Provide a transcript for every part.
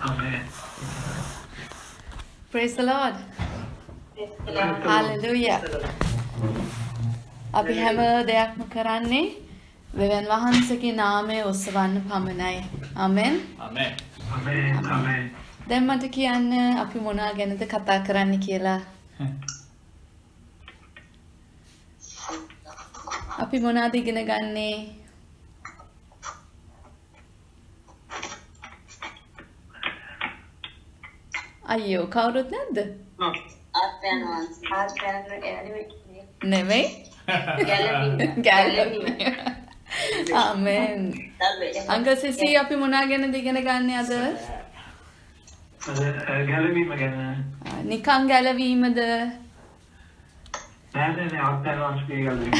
Amen. Praise the Lord. Hallelujah. අපි හැම දෙයක්ම කරන්නේ දෙවියන් වහන්සේගේ නාමය ඔසවන්න පමණයි. ආමෙන්. Amen. Amen. Amen. දැන් මට කියන්න අපි මොනවා ගැනද කතා කරන්න කියලා. අපි මොනවද ඉගෙන ගන්නේ? අයියෝ කවුරුත් නැද්ද? නෙවෙයි. ගැලවීම. ආමෙන්. අංකල් සිසි අපි මොනවා ගැනද ඉගෙන ගන්නේ අද? ගැලවීම ගැන. නිකං ගැලවීමද? නෑ ආත්මයන් වහන්සේගේ ගැලවීම.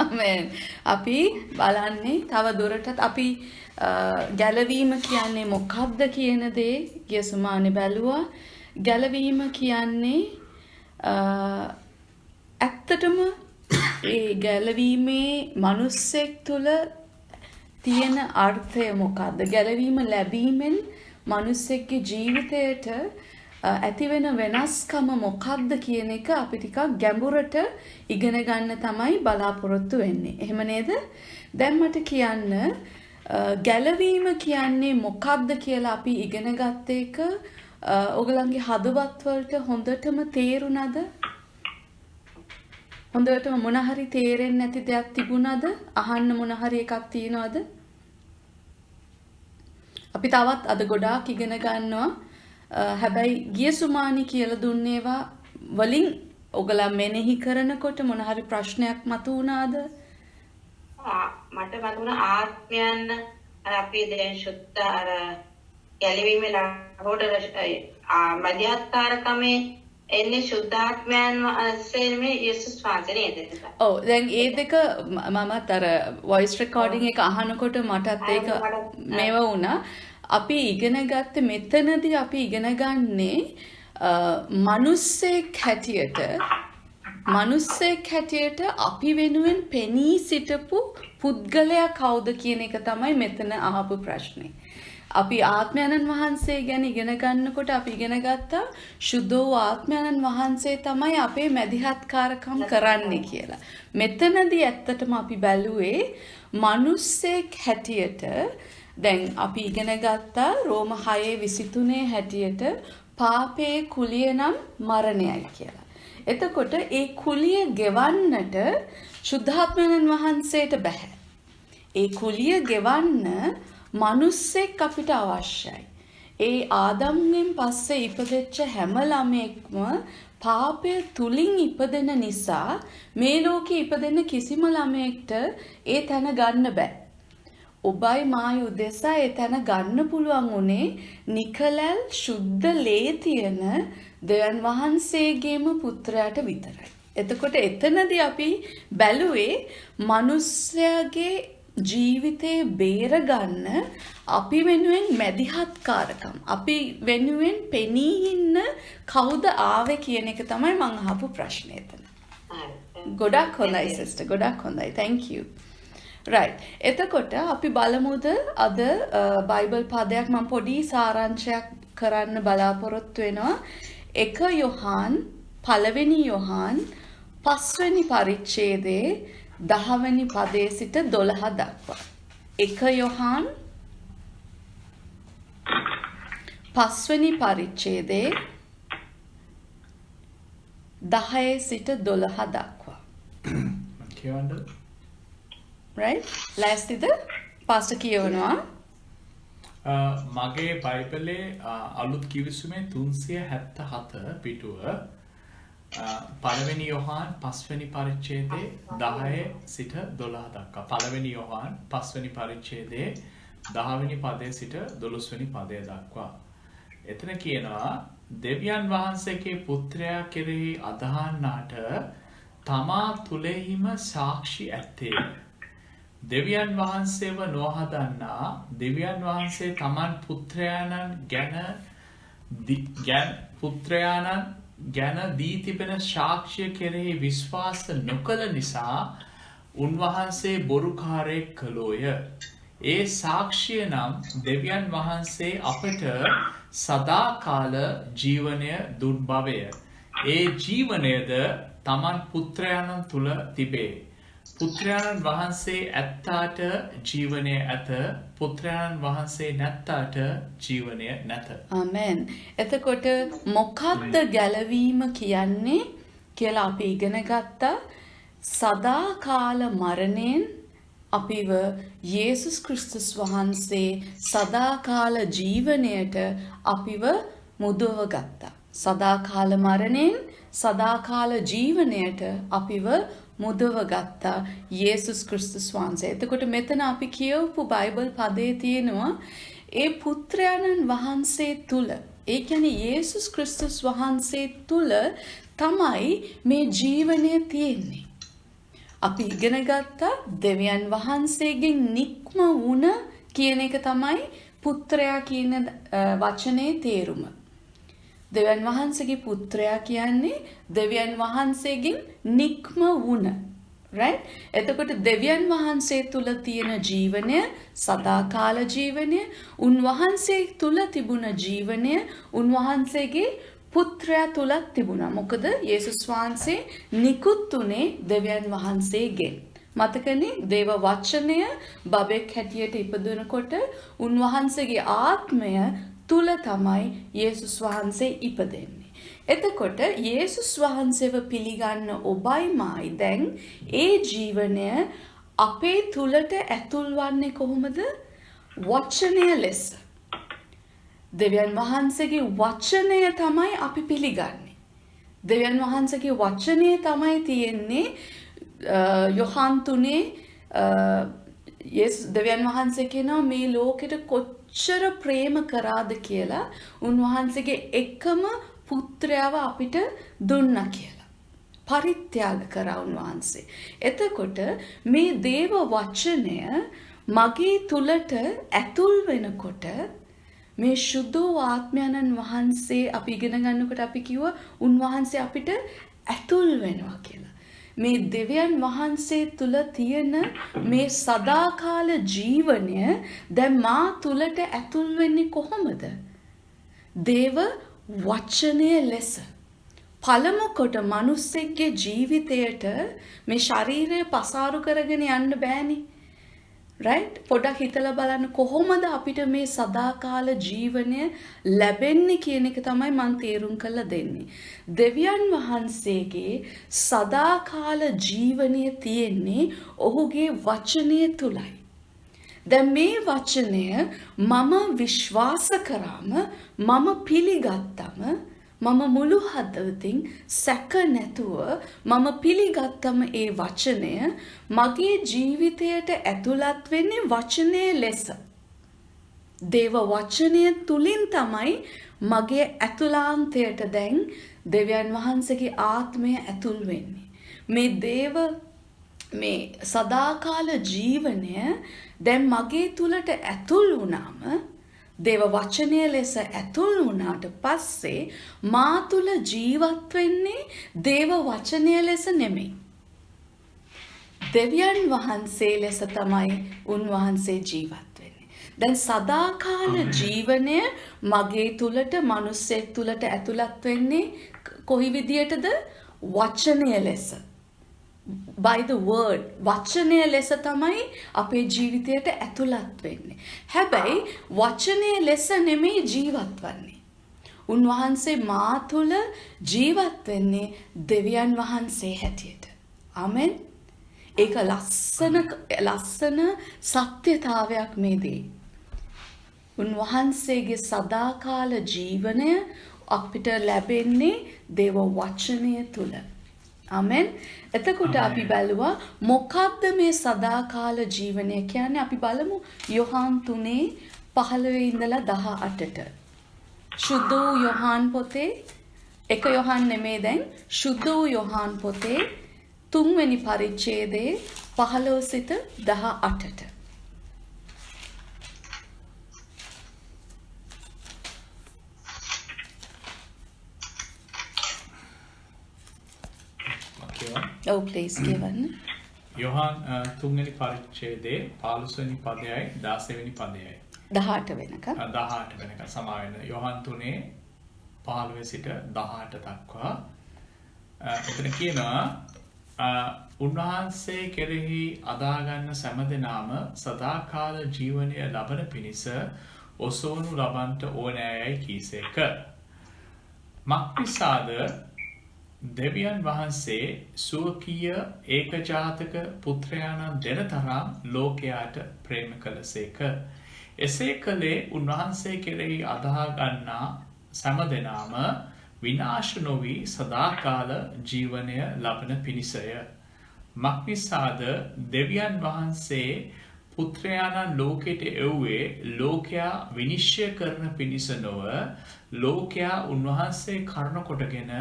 ආමෙන්. අපි බලන්නේ තව දුරටත් අපි ගැලවීම කියන්නේ මොකක්ද කියන දේ යසුමානේ බැලුවා. ගැලවීම කියන්නේ ඇත්තටම ඒ ගැලවීමේ මිනිස්සෙක් තුළ තියෙන අර්ථය මොකක්ද? ගැලවීම ලැබීමෙන් මිනිස්සෙක්ගේ ජීවිතයට ඇතිවෙන වෙනස්කම මොකක්ද කියන එක අපි ටිකක් ගැඹුරට ඉගෙන ගන්න තමයි බලාපොරොත්තු වෙන්නේ. එහෙම නේද? දැන් මට කියන්න ගැලවීම කියන්නේ මොකක්ද කියලා අපි ඉගෙන ගත්ත එක ඔයගලන්ගේ හදවත් වලට හොඳටම තේරුණාද? හොඳටම මොන හරි තේරෙන්නේ නැති දෙයක් තිබුණාද? අහන්න මොන හරි එකක් තියෙනවද? අපි තවත් අද ගොඩාක් ඉගෙන ගන්නවා. හැබැයි ගිය සුමානි කියලා දුන්නේවා වලින් ඔයගලා මෙනෙහි කරනකොට මොන හරි ප්‍රශ්නයක් මතුවුණාද? මට මතුවන ආත්මයන් අපි දැන් සුද්ධ අර ගැලවීමේ ලාහෝඩ මධ්‍යස්ථාරකමේ එන්නේ සුද්ධාත්මයන් වහන්සේ මේ යේසුස් වහන්සේ නේද? ඔව් දැන් ඒ දෙක මමත් අර වොයිස් රෙකෝඩින් එක අහනකොට මටත් ඒක මේව වුණා. අපි ඉගෙන ගත්ත මෙතනදී අපි ඉගෙන ගන්නේ මිනිස්සෙක් හැටියට අපි වෙනුවෙන් පෙනී සිටපු පුද්ගලයා කවුද කියන එක තමයි මෙතන අහපු ප්‍රශ්නේ. අපි ආත්මයන්න් වහන්සේ ගැන ඉගෙන ගන්නකොට අපි ඉගෙන ගත්තා සුද්ධ වූ ආත්මයන්න් වහන්සේ තමයි අපේ මැදිහත්කාරකම් කරන්නේ කියලා. මෙතනදී ඇත්තටම අපි බැලුවේ මිනිස්සෙක් හැටියට දැන් අපි ඉගෙන ගත්තා රෝම 6:23 හැටියට පාපයේ කුලිය නම් මරණයයි කියලා. එතකොට ඒ කුලිය ගෙවන්නට සුද්ධාත්මයන්න් වහන්සේට බෑ. ඒ කුලිය ගෙවන්න මිනිස්සෙක් අපිට අවශ්‍යයි. ඒ ආදම්ගෙන් පස්සේ ඉපදෙච්ච හැම ළමෙක්ම පාපය තුලින් ඉපදෙන නිසා මේ ලෝකේ ඉපදෙන කිසිම ළමයෙක්ට ඒ තැන ගන්න බෑ. ඔබයි මායි උදෙසා ඒ තැන ගන්න පුළුවන් උනේ නිකලල් සුද්ධ ලේ තියෙන දෙවියන් වහන්සේගේම පුත්‍රයාට විතරයි. එතකොට එතනදී අපි බැලුවේ මිනිස්යාගේ ජීවිතේ බේරගන්න අපි වෙනුවෙන් මැදිහත්කාරකම් අපි වෙනුවෙන් පෙනී ඉන්න කවුද ආවේ කියන එක තමයි මම අහපු ප්‍රශ්නේ එතන. ගොඩක් හොඳයි සිස්ටර් ගොඩක් හොඳයි. thank you. right. එතකොට අපි බලමුද අද බයිබල් පදයක් මම පොඩි සාරාංශයක් කරන්න බලාපොරොත්තු වෙනවා. 1 යොහාන් 5වෙනි පරිච්ඡේදයේ 10වෙනි පදයේ සිට 12 දක්වා. 1 යොහාන් 5වෙනි පරිච්ඡේදයේ 10 සිට 12 දක්වා. කියවන්න. right? ලෑස්තිද? පාස්ටර් කියවනවා. මගේ බයිබලේ අලුත් කිවිසුමේ 377 පිටුව පළවෙනි යොහාන් 5වෙනි පරිච්ඡේදයේ 10 සිට 12 දක්වා. පළවෙනි යොහාන් 5වෙනි පරිච්ඡේදයේ 10වෙනි පදයේ සිට 12වෙනි පදය දක්වා. එතන කියනවා දෙවියන් වහන්සේගේ පුත්‍රයා කෙරෙහි අදහන්නාට තමා තුලෙහිම සාක්ෂි ඇත්තේ. දෙවියන් වහන්සේව නොහදන්නා දෙවියන් වහන්සේ තමන් පුත්‍රයාණන් ගැන දී තිබෙන සාක්ෂිය කෙරෙහි විශ්වාස නොකළ නිසා උන්වහන්සේ බොරුකාරයෙක් කළෝය. ඒ සාක්ෂිය නම් දෙවියන් වහන්සේ අපට සදාකාල ජීවනය දුන් බවය. ඒ ජීවනයද තමන් පුත්‍රයාණන් තුළ තිබේ. පුත්‍රයාණන් වහන්සේ ඇත්තාට ජීවනය ඇත. පුත්‍රයාණන් වහන්සේ නැත්තාට ජීවනය නැත. ආමෙන්. එතකොට මොකක්ද ගැලවීම කියන්නේ කියලා අපි ඉගෙන ගත්තා. සදාකාල මරණයෙන් අපිව යේසුස් ක්‍රිස්තුස් වහන්සේ සදාකාල ජීවනයට අපිව මුදව ගත්තා. සදාකාල මරණයෙන් සදාකාල ජීවනයට අපිව මුදව ගත්තා යේසුස් ක්‍රිස්තුස් වහන්සේ. එතකොට මෙතන අපි කියවපු බයිබල් පදේ තියෙනවා ඒ පුත්‍රයාණන් වහන්සේ තුල, ඒ කියන්නේ යේසුස් ක්‍රිස්තුස් වහන්සේ තුල තමයි මේ ජීවනය තියෙන්නේ. අපි ඉගෙන ගත්තා දෙවියන් වහන්සේගෙන් නික්ම වුණ කියන එක තමයි පුත්‍රයා කියන වචනේ තේරුම. දෙවියන් වහන්සේගේ පුත්‍රයා කියන්නේ දෙවියන් වහන්සේගෙන් නික්ම වුණ. right? එතකොට දෙවියන් වහන්සේ තුල තියෙන ජීවනය සදාකාල ජීවනය, උන්වහන්සේ තුල තිබුණ ජීවනය උන්වහන්සේගේ පුත්‍රයා තුලත් තිබුණා. මොකද යේසුස් වහන්සේ නිකුත් උනේ දෙවියන් වහන්සේගෙන්. මතකනේ දේව වචනය බබෙක් හැටියට ඉපදුනකොට උන්වහන්සේගේ ආත්මය තුල තමයි යේසුස් වහන්සේ ඉපදෙන්නේ. එතකොට යේසුස් වහන්සේව පිළිගන්න ඔබයි මායි දැන් ඒ ජීවනය අපේ තුලට ඇතුල් වන්නේ කොහොමද? වචනය ලෙස. දෙවියන් වහන්සේගේ වචනය තමයි අපි පිළිගන්නේ. දෙවියන් වහන්සේගේ වචනය තමයි තියෙන්නේ යොහන් 3 දෙවියන් වහන්සේ කියනවා මේ ලෝකෙට කොච්චර ප්‍රේම කරාද කියලා උන්වහන්සේගේ එකම පුත්‍රයාව අපිට දුන්නා කියලා. පරිත්‍යාග කරා උන්වහන්සේ. එතකොට මේ දේව වචනය මගේ තුලට ඇතුල් වෙනකොට මේ සුද්ධ ආත්මයන්න් වහන්සේ අපි ඉගෙන ගන්නකොට අපි කිව්වා උන්වහන්සේ අපිට ඇතුල් වෙනවා කියලා. මේ දෙවියන් වහන්සේ තුල තියෙන මේ සදාකාල ජීවනය දැන් මා තුලට ඇතුල් වෙන්නේ කොහොමද? දේව වචනය ලෙස. පළමු කොට මිනිස්සෙක්ගේ ජීවිතයට මේ ශරීරය පසාරු කරගෙන යන්න බෑනේ. right? පොඩක් හිතලා බලන්න කොහොමද අපිට මේ සදාකාල ජීවනය ලැබෙන්නේ කියන එක තමයි මම තේරුම් කරලා දෙන්නේ. දෙවියන් වහන්සේගේ සදාකාල ජීවනය තියෙන්නේ ඔහුගේ වචනය තුලයි. දැන් මේ වචනය මම විශ්වාස කරාම මම පිළිගත්තම මම මුළු හදවතින් සැක නැතුව මම පිළිගත්තම ඒ වචනය මගේ ජීවිතයට ඇතුළත් වෙන්නේ වචනය ලෙස. දේව වචනය තුලින් තමයි මගේ ඇතුළාන්තයට දැන් දෙවියන් වහන්සේගේ ආත්මය ඇතුල් වෙන්නේ. මේ සදාකාල ජීවනය දැන් මගේ තුලට ඇතුල් වුණාම දේව වචනය ලෙස ඇතුල් වුණාට පස්සේ මා තුල ජීවත් වෙන්නේ දේව වචනය ලෙස නෙමෙයි. දෙවියන් වහන්සේ ලෙස තමයි උන්වහන්සේ ජීවත් වෙන්නේ. දැන් සදාකාල ජීවනය මගේ තුලට මිනිස්සෙක් තුලට ඇතුළත් වෙන්නේ කොයි විදියටද? වචනය ලෙස. by the word වචනය ලෙස තමයි අපේ ජීවිතයට ඇතුළත් වෙන්නේ. හැබැයි වචනය ලෙස නෙමෙයි ජීවත් වෙන්නේ. උන්වහන්සේ මා තුළ ජීවත් වෙන්නේ දෙවියන් වහන්සේ හැටියට. ආමෙන්. ඒක ලස්සන සත්‍යතාවයක් මේ දේ. උන්වහන්සේගේ සදාකාල ජීවනය අපිට ලැබෙන්නේ දේව වචනය තුළ. ආමෙන්. එතකොට අපි බලුවා මොකක්ද මේ සදාකාල ජීවනය කියන්නේ? අපි බලමු යොහාන් 3:15 ඉඳලා 18ට. සුද්ධ වූ යොහාන් පොතේ එක යොහාන් නෙමේ දැන් සුද්ධ වූ යොහාන් පොතේ 3 වෙනි පරිච්ඡේදයේ 15 සිට 18ට. Oh, please, කියවන්න. යොහන් තුන්වෙනි පරිච්ඡේදයේ 15 වෙනි පදයයි 16 වෙනි පදයයි 18 වෙනකම්. 18 වෙනකම් සමා වෙන. යොහන් 3 15 සිට 18 දක්වා එතන කියනවා උන්වහන්සේ කෙරෙහි අදාගන්න සෑමදෙනාම සදාකාල ජීවනය ලබන පිණිස ඔසවනු ලබන්ට ඕනෑයයි කීසේක. මක්නිසාද දෙවියන් වහන්සේ සුවකීය ඒකජාතක පුත්‍රයාණන් දෙන තරම් ලෝකයාට ප්‍රේම කළසේක. එසේ කළේ උන්වහන්සේ කෙරෙහි අදහා ගන්නා සෑමදෙනාම විනාශ නොවී සදාකාල ජීවනය ලබන පිණිසය. මක්නිසාද දෙවියන් වහන්සේ පුත්‍රයාණන් ලෝකෙට එව්වේ ලෝකයා විනිශ්චය කරන පිණිස නොව ලෝකයා උන්වහන්සේ කරුණ කොටගෙන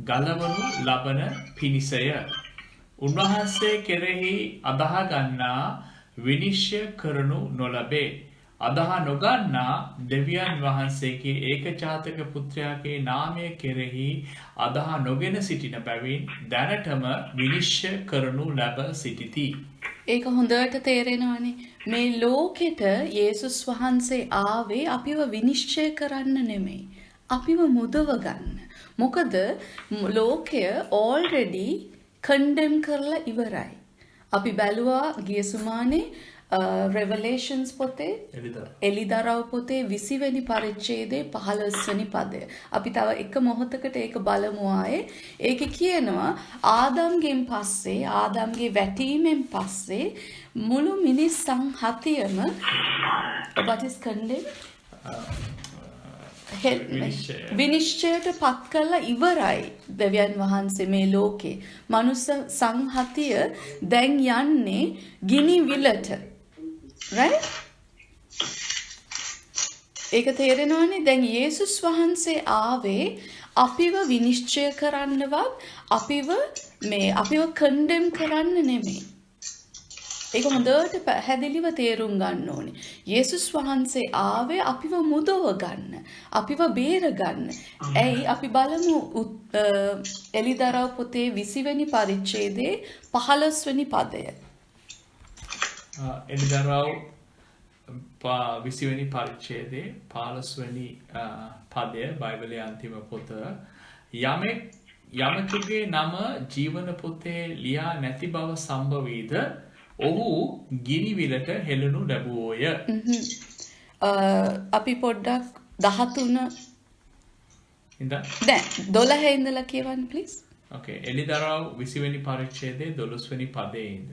ගලවනු ලබන පිණිසය. උන්වහන්සේ කෙරෙහි අදහ ගන්නා විනිශ්චය කරනු නොලබේ. අදහ නොගන්නා දෙවියන් වහන්සේගේ ඒකජාතක පුත්‍රයාගේ නාමය කෙරෙහි අදහ නොගෙන සිටින බැවින් දැනටම විනිශ්චය කරනු ලැබ සිටිති. ඒක හොඳට තේරෙනවානේ. මේ ලෝකෙට යේසුස් වහන්සේ ආවේ අපිව විනිශ්චය කරන්න නෙමෙයි. අපිව මුදව ගන්න. මොකද ලෝකය already condemn කරලා ඉවරයි. අපි බැලුවා ගිය සුමානේ Revelations පොතේ එලිදරව් පොතේ 20 වෙනි පරිච්ඡේදයේ 15 වෙනි පදය. අපි තව එක මොහොතකට ඒක බලමු ආයේ. ඒකේ කියනවා ආදම්ගෙන් පස්සේ ආදම්ගේ වැටීමෙන් පස්සේ මුළු මිනිස් සංහතියම what is condemned? විනිශ්චයට පත් කරලා ඉවරයි දෙවියන් වහන්සේ මේ ලෝකේ. මනුස්ස සංහතිය දැන් යන්නේ ගිනි විලට. right? ඒක තේරෙනවනේ. දැන් යේසුස් වහන්සේ ආවේ අපිව විනිශ්චය කරන්නවත් අපිව condemn කරන්න නෙමෙයි. ඒක හොඳට පැහැදිලිව තේරුම් ගන්න ඕනේ. යේසුස් වහන්සේ ආවේ අපිව මුදව ගන්න, අපිව බේර ගන්න. ඇයි අපි බලමු එලිදරව් පොතේ 20 වෙනි පරිච්ඡේදයේ 15 වෙනි පදය. එලිදරව් 20 වෙනි පරිච්ඡේදයේ 15 වෙනි පදය බයිබලයේ අන්තිම පොත. යමෙකුගේ නම ජීවන පොතේ ලියා නැති බව සම්භවීද ඔහු ගිනි විලට හෙළනු ලැබුවෝය. අපි පොඩ්ඩක් 13 ඉඳන් දැන් 12 ඉඳලා කියවන්න please. Okay, එලිදරව් 20 වෙනි පරිච්ඡේදයේ 12 වෙනි පදයේ ඉඳ.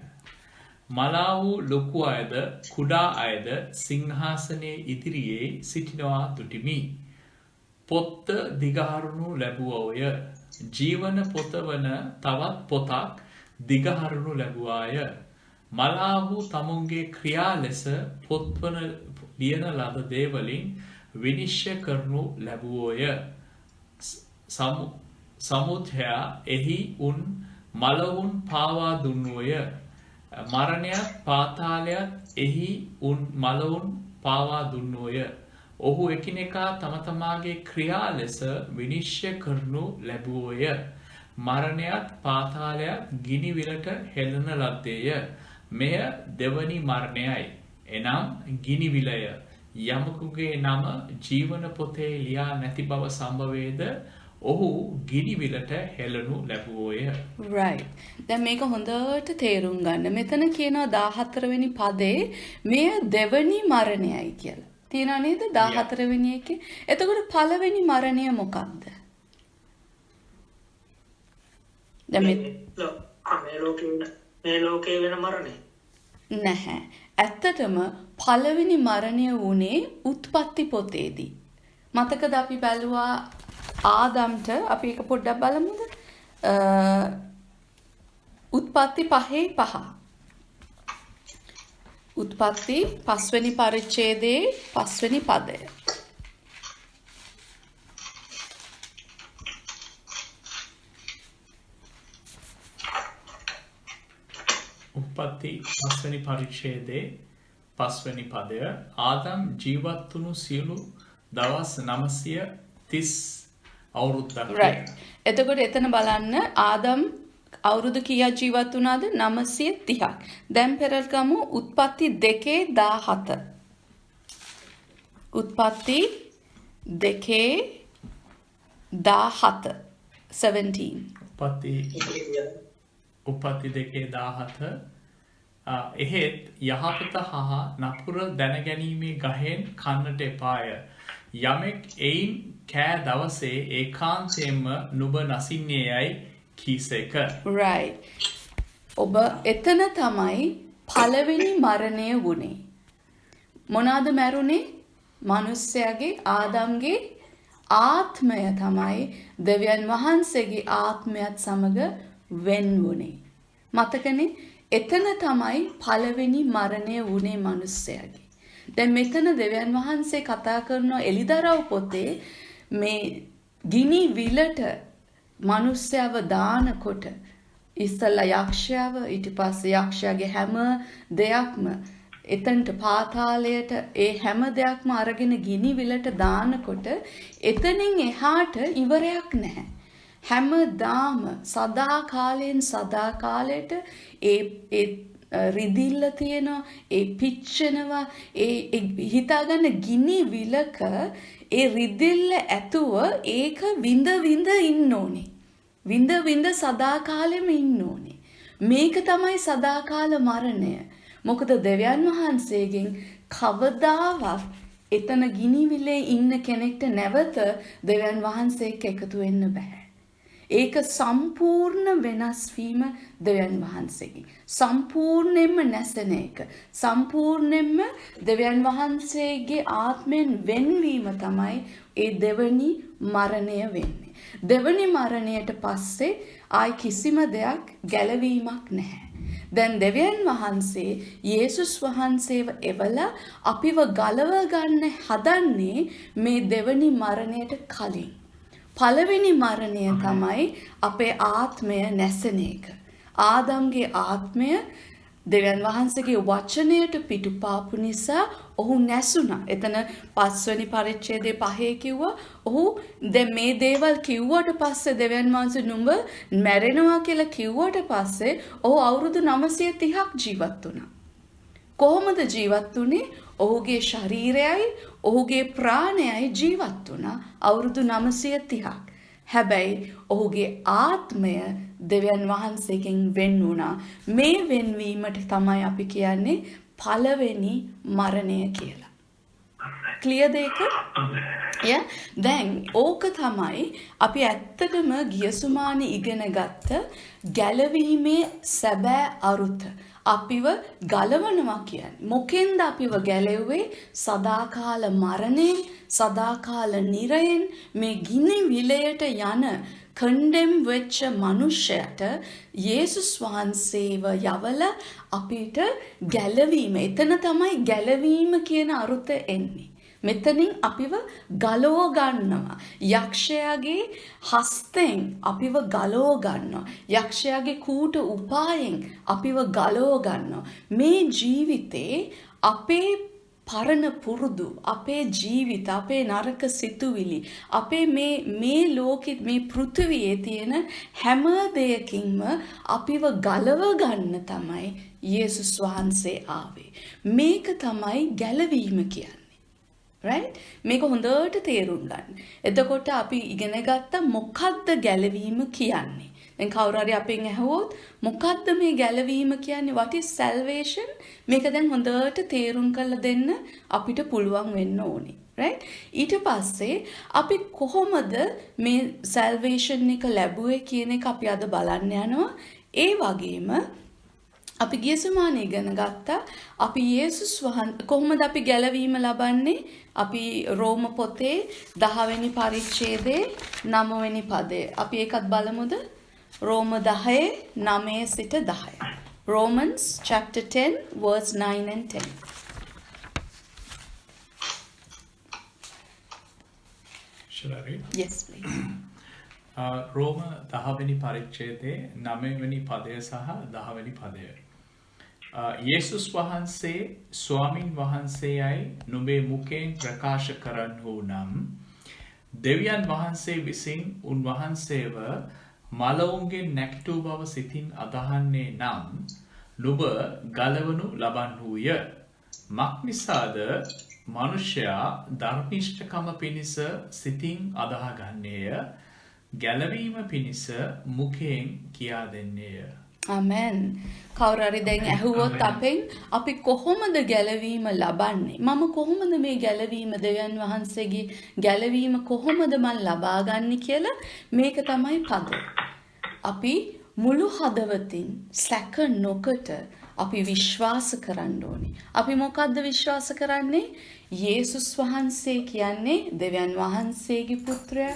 මලා වූ ලොකු අයද කුඩා අයද සිංහාසනයේ ඉදිරියේ සිටිනවා දුටිමි. පොත්ත දිගහරුණු ලැබුවෝය. ජීවන පොත වන තවත් පොතක් දිගහරුණු ලැබුවාය. මලා වූ තමුන්ගේ ක්‍රියා ලෙස පොත්වන ලියන ලද දේවලින් විනිශ්චය කරනු ලැබුවෝය. සමුද්‍රයා එහි උන් මලවුන් පාවා දුන්නෝය. මරණයත් පාතාලයත් එහි උන් මලවුන් පාවා දුන්නෝය. ඔහු එකිනෙකා තම තමාගේ ක්‍රියා ලෙස විනිශ්චය කරනු ලැබුවෝය. මරණයත් පාතාලයත් ගිනි විලට හෙළන ලද්දේය. මෙය දෙවනි මරණයයි. එනම් ගිනි විලය. යමකුගේ නම ජීවන පොතේ ලියා නැති බව සම්භවේද ඔහු ගිනි විලට හෙළනු ලැබුවෝය. right. දැන් මේක හොඳට තේරුම් ගන්න. මෙතන කියනවා 14 වෙනි පදේ මෙය දෙවනි මරණයයි කියලා. තියනා නේද 14 වෙනි එකේ? එතකොට පළවෙනි මරණය මොකක්ද? දැන් මේ ලෝකේ වෙන මරණය නැහැ. ඇත්තටම පළවෙනි මරණය වුණේ උත්පත්ති පොතේදී. මතකද අපි බැලුවා ආදම්ට අපි එක පොඩ්ඩක් බලමුද? උත්පත්ති 5:5. උත්පත්ති 5 වෙනි පරිච්ඡේදයේ 5 වෙනි පදය. උත්පත්ති 5 වෙනි පරිච්ඡේදයේ 5 වෙනි පදය. ආදම් ජීවත් වුණු සියලු දවස් 930 අවුරුද්දක්. right. එතකොට එතන බලන්න අවුරුදු කීයක් ජීවත් වුණාද? 930ක්. දැන් පෙරල්ගමු උත්පත්ති 2:17. උත්පත්ති 2:17 17. උප්පත්ති 2:17 එහෙත් යහපත හා නපුර දැනගැනීමේ ගහෙන් කන්නට එපාය. යමෙක් එයින් කෑ දවසේ ඒකාන්තයෙන්ම නුඹ නසින්නේ යයි කීසේක. Right. ඔබ එතන තමයි පළවෙනි මරණය වුණේ. මොනවාද මැරුණේ? මිනිස්යාගේ ආදම්ගේ ආත්මය තමයි දෙවියන් වහන්සේගේ ආත්මයත් සමග වෙන් වුණේ. මතකනේ? එතන තමයි පළවෙනි මරණය වුණේ මිනිස්යාගේ. දැන් මෙතන දෙවියන් වහන්සේ කතා කරන එලිදරව් පොතේ මේ ගිනි විලට මිනිස්යාව දානකොට ඉස්සල්ලා යක්ෂයාව ඊට පස්සේ යක්ෂයාගේ හැම දෙයක්ම එතනට පාතාලයට ඒ හැම දෙයක්ම අරගෙන ගිනි විලට දානකොට එතනින් එහාට ඉවරයක් නැහැ. හැමදාම සදා කාලයෙන් සදා කාලයට ඒ රිදිල්ල තියෙනවා, ඒ පිච්චෙනවා, ඒ හිතාගන්න ගිනි විලක ඒ රිදිල්ල ඇතුව ඒක විඳ විඳ ඉන්න ඕනේ. විඳ විඳ සදා කාලෙම ඉන්න ඕනේ. මේක තමයි සදාකාල මරණය. මොකද දෙවියන් වහන්සේගෙන් කවදාවත් එතන ගිනි විලේ ඉන්න කෙනෙක්ට නැවත දෙවියන් වහන්සේක එකතු වෙන්න බෑ. ඒක සම්පූර්ණ වෙනස් වීම දෙවියන් වහන්සේගෙන්. සම්පූර්ණයෙන්ම නැසෙන එක. සම්පූර්ණයෙන්ම දෙවියන් වහන්සේගේ ආත්මෙන් වෙන්වීම තමයි ඒ දෙවනි මරණය වෙන්නේ. දෙවනි මරණයට පස්සේ ආයි කිසිම දෙයක් ගැලවීමක් නැහැ. දැන් දෙවියන් වහන්සේ යේසුස් වහන්සේව එවලා අපිව ගලව ගන්න හදන්නේ මේ දෙවනි මරණයට කලින්. පළවෙනි මරණය තමයි අපේ ආත්මය නැසෙන එක. ආදම්ගේ ආත්මය දෙවියන් වහන්සේගේ වචනයට පිටුපාපු නිසා ඔහු නැසුණා. එතන 5 වෙනි පරිච්ඡේදයේ 5 කිව්වා ඔහු දැන් මේ දේවල් කිව්වට පස්සේ දෙවියන් වහන්සේ නුඹ මැරෙනවා කියලා කිව්වට පස්සේ ඔහු අවුරුදු 930ක් ජීවත් වුණා. කොහොමද ජීවත් වුනේ? ඔහුගේ ශරීරයයි ඔහුගේ ප්‍රාණයයි ජීවත් වුණා අවුරුදු 930ක්. හැබැයි ඔහුගේ ආත්මය දෙවියන් වහන්සේගෙන් වෙන් වුණා. මේ වෙන්වීමට තමයි අපි කියන්නේ පළවෙනි මරණය කියලා. ක්ලියර්ද ඒක? දැන් ඕක තමයි අපි ඇත්තටම ගිය සුමානේ ඉගෙන ගත්ත ගැලවීමේ සැබෑ අරුත. අපිව ගලවනවා කියන්නේ. මොකෙන්ද අපිව ගැලෙව්වේ? සදාකාල මරණයෙන්, සදාකාල නිරයෙන් මේ ගිනි විලයට යන කන්ඩෙම් වෙච්ච මනුෂ්‍යයට යේසුස් වහන්සේව යවලා අපිට ගැලවීම. එතන තමයි ගැලවීම කියන අරුත එන්නේ. මෙතනින් අපිව ගලව ගන්නවා. යක්ෂයාගේ හස්තෙන් අපිව ගලව ගන්නවා. යක්ෂයාගේ කූට උපායෙන් අපිව ගලව ගන්නවා. මේ ජීවිතේ අපේ පරණ පුරුදු, අපේ ජීවිත, අපේ නරක සිතුවිලි, අපේ මේ ලෝකෙ මේ පෘථිවියේ තියෙන හැම දෙයකින්ම අපිව ගලව ගන්න තමයි යේසුස් වහන්සේ ආවේ. මේක තමයි ගැලවීම කියන්නේ. right? මේක හොඳට තේරුම් ගන්න. එතකොට අපි ඉගෙන ගත්තා මොකද්ද ගැලවීම කියන්නේ. දැන් කවුරු හරි අපෙන් අහුවොත් මොකද්ද මේ ගැලවීම කියන්නේ? what is salvation? මේක දැන් හොඳට තේරුම් කරලා දෙන්න අපිට පුළුවන් වෙන්න ඕනේ. right? ඊට පස්සේ අපි කොහොමද මේ salvation එක ලැබුවේ කියන එක අපි අද බලන්න යනවා. ඒ වගේම අපි ගිය සුමානේ ඉගෙන ගත්තා අපි යේසුස් වහන්සේ කොහොමද අපි ගැලවීම ලබන්නේ? අපි රෝම පොතේ 10 වෙනි පරිච්ඡේදයේ 9 වෙනි පදය. අපි ඒකත් බලමුද? රෝම 10:9 සිට 10. Romans chapter 10 verse 9 and 10. Shall I read? Yes, please. රෝම 10 වෙනි පරිච්ඡේදයේ 9 වෙනි පදය සහ 10 වෙනි පදය. යේසුස් වහන්සේ ස්වාමින් වහන්සේයයි නුඹේ මුඛයෙන් ප්‍රකාශ කරන්නෝ නම් දෙවියන් වහන්සේ විසින් උන්වහන්සේව මලවුන්ගේ නැකිටූ බව සිතින් අදහන්නේ නම් නුඹ ගලවනු ලබන්නූය. මක්නිසාද මනුෂ්‍යයා ධර්මිෂ්ඨකම පිණිස සිතින් අදහගන්නේය, ගැලවීම පිණිස මුඛයෙන් කියා දෙන්නේය. ආමෙන්. කවුරු හරි දැන් ඇහුවොත් අපෙන් අපි කොහොමද ගැලවීම ලබන්නේ? මම කොහොමද මේ ගැලවීම දෙවියන් වහන්සේගේ ගැලවීම කොහොමද මම ලබා ගන්නේ කියලා මේක තමයි පද. අපි මුළු හදවතින් සැක නොකොට අපි විශ්වාස කරන්න ඕනේ. අපි මොකද්ද විශ්වාස කරන්නේ? යේසුස් වහන්සේ කියන්නේ දෙවියන් වහන්සේගේ පුත්‍රයා.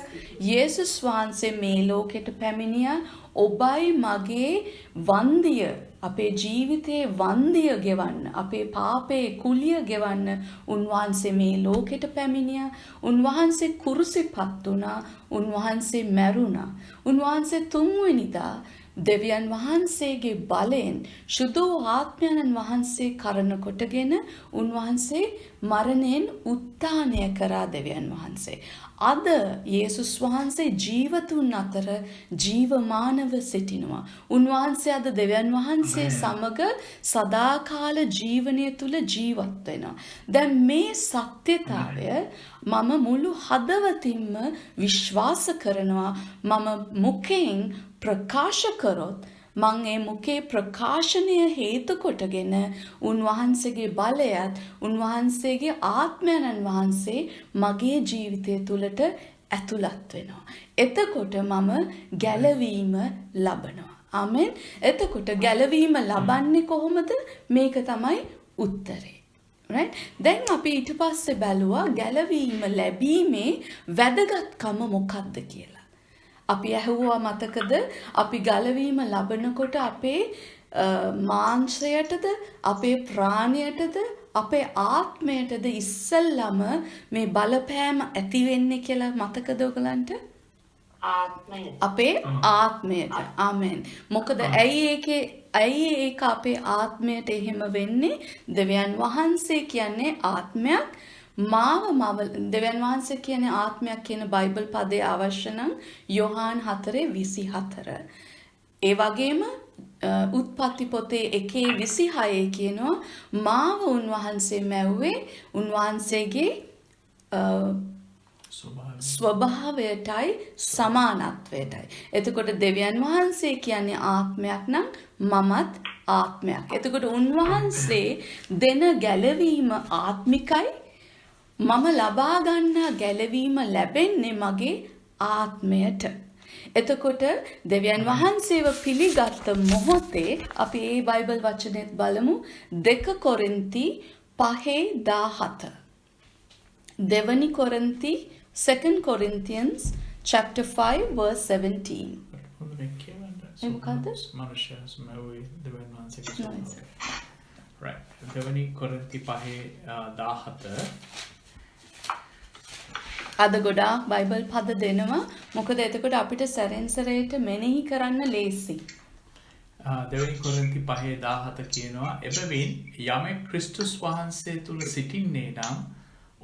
යේසුස් වහන්සේ මේ ලෝකෙට පැමිණියා ඔබයි මගේ වන්දිය, අපේ ජීවිතයේ වන්දිය ගෙවන්න, අපේ පාපේ කුලිය ගෙවන්න උන්වහන්සේ මේ ලෝකෙට පැමිණියා. උන්වහන්සේ කුරුසිපත් වුණා, උන්වහන්සේ මැරුණා. උන්වහන්සේ තුන්වෙනිදා දෙවියන් වහන්සේගේ බලයෙන් සුදු ආත්මයන් වහන්සේ කරන කොටගෙන උන්වහන්සේ මරණයෙන් උත්ථානය කරා දෙවියන් වහන්සේ. අද යේසුස් වහන්සේ ජීවතුන් අතර ජීවමානව සිටිනවා. උන්වහන්සේ අද දෙවියන් වහන්සේ සමග සදාකාල ජීවනය තුල ජීවත් වෙනවා. දැන් මේ සත්‍යතාවය මම මුළු හදවතින්ම විශ්වාස කරනවා. මම මුඛයෙන් ප්‍රකාශ කරොත් මං ඒ මුඛේ ප්‍රකාශනය හේතු කොටගෙන උන්වහන්සේගේ බලයත් උන්වහන්සේගේ ආත්මයන් වහන්සේ මගේ ජීවිතය තුළට ඇතුළත් වෙනවා. එතකොට මම ගැලවීම ලබනවා. ආමෙන්. එතකොට ගැලවීම ලබන්නේ කොහොමද? මේක තමයි උත්තරේ. right? දැන් අපි ඊට පස්සේ බැලුවා ගැලවීම ලැබීමේ වැදගත්කම මොකක්ද කියලා. අපි ඇහුවා මතකද? අපි ගැලවීම ලබනකොට අපේ මාංශයටද, අපේ ප්‍රාණයටද, අපේ ආත්මයටද ඉස්සල්ලාම මේ බලපෑම ඇති වෙන්නේ කියලා මතකද ඔයගලන්ට? ආත්මය. අපේ ආත්මයට. ආමෙන්. මොකද ඇයි ඒක අපේ ආත්මයට එහෙම වෙන්නේ? දෙවියන් වහන්සේ කියන්නේ ආත්මයක්. දෙවියන් වහන්සේ කියන්නේ ආත්මයක් කියන බයිබල් පදේ අවශ්‍ය නම් යොහාන් 4:24. ඒ වගේම උත්පත්ති පොතේ 1:26 කියනවා මාව උන්වහන්සේ මැව්වේ උන්වහන්සේගේ ස්වභාවයටයි සමානත්වයටයි. එතකොට දෙවියන් වහන්සේ කියන්නේ ආත්මයක් නම් මමත් ආත්මයක්. එතකොට උන්වහන්සේ දෙන ගැලවීම ආත්මිකයි. මම ලබා ගන්නා ගැලවීම ලැබෙන්නේ මගේ ආත්මයට. එතකොට දෙවියන් වහන්සේව පිළිගත් මොහොතේ අපි මේ බයිබල් වචනයත් බලමු. 2 කොරින්ති 5:17. දෙවනි කොරින්ති 2 Corinthians chapter 5 verse 17. ඒ මොකද්ද? right. දෙවනි කොරින්ති 5:17. අද ගොඩාක් බයිබල් පද දෙනවා. මොකද එතකොට අපිට සැරෙන් සැරේට මෙනෙහි කරන්න ලේසි. දෙවනි කොරින්ති 5:17 කියනවා එබැවින් යමෙක් ක්‍රිස්තුස් වහන්සේ තුල සිටින්නේ නම්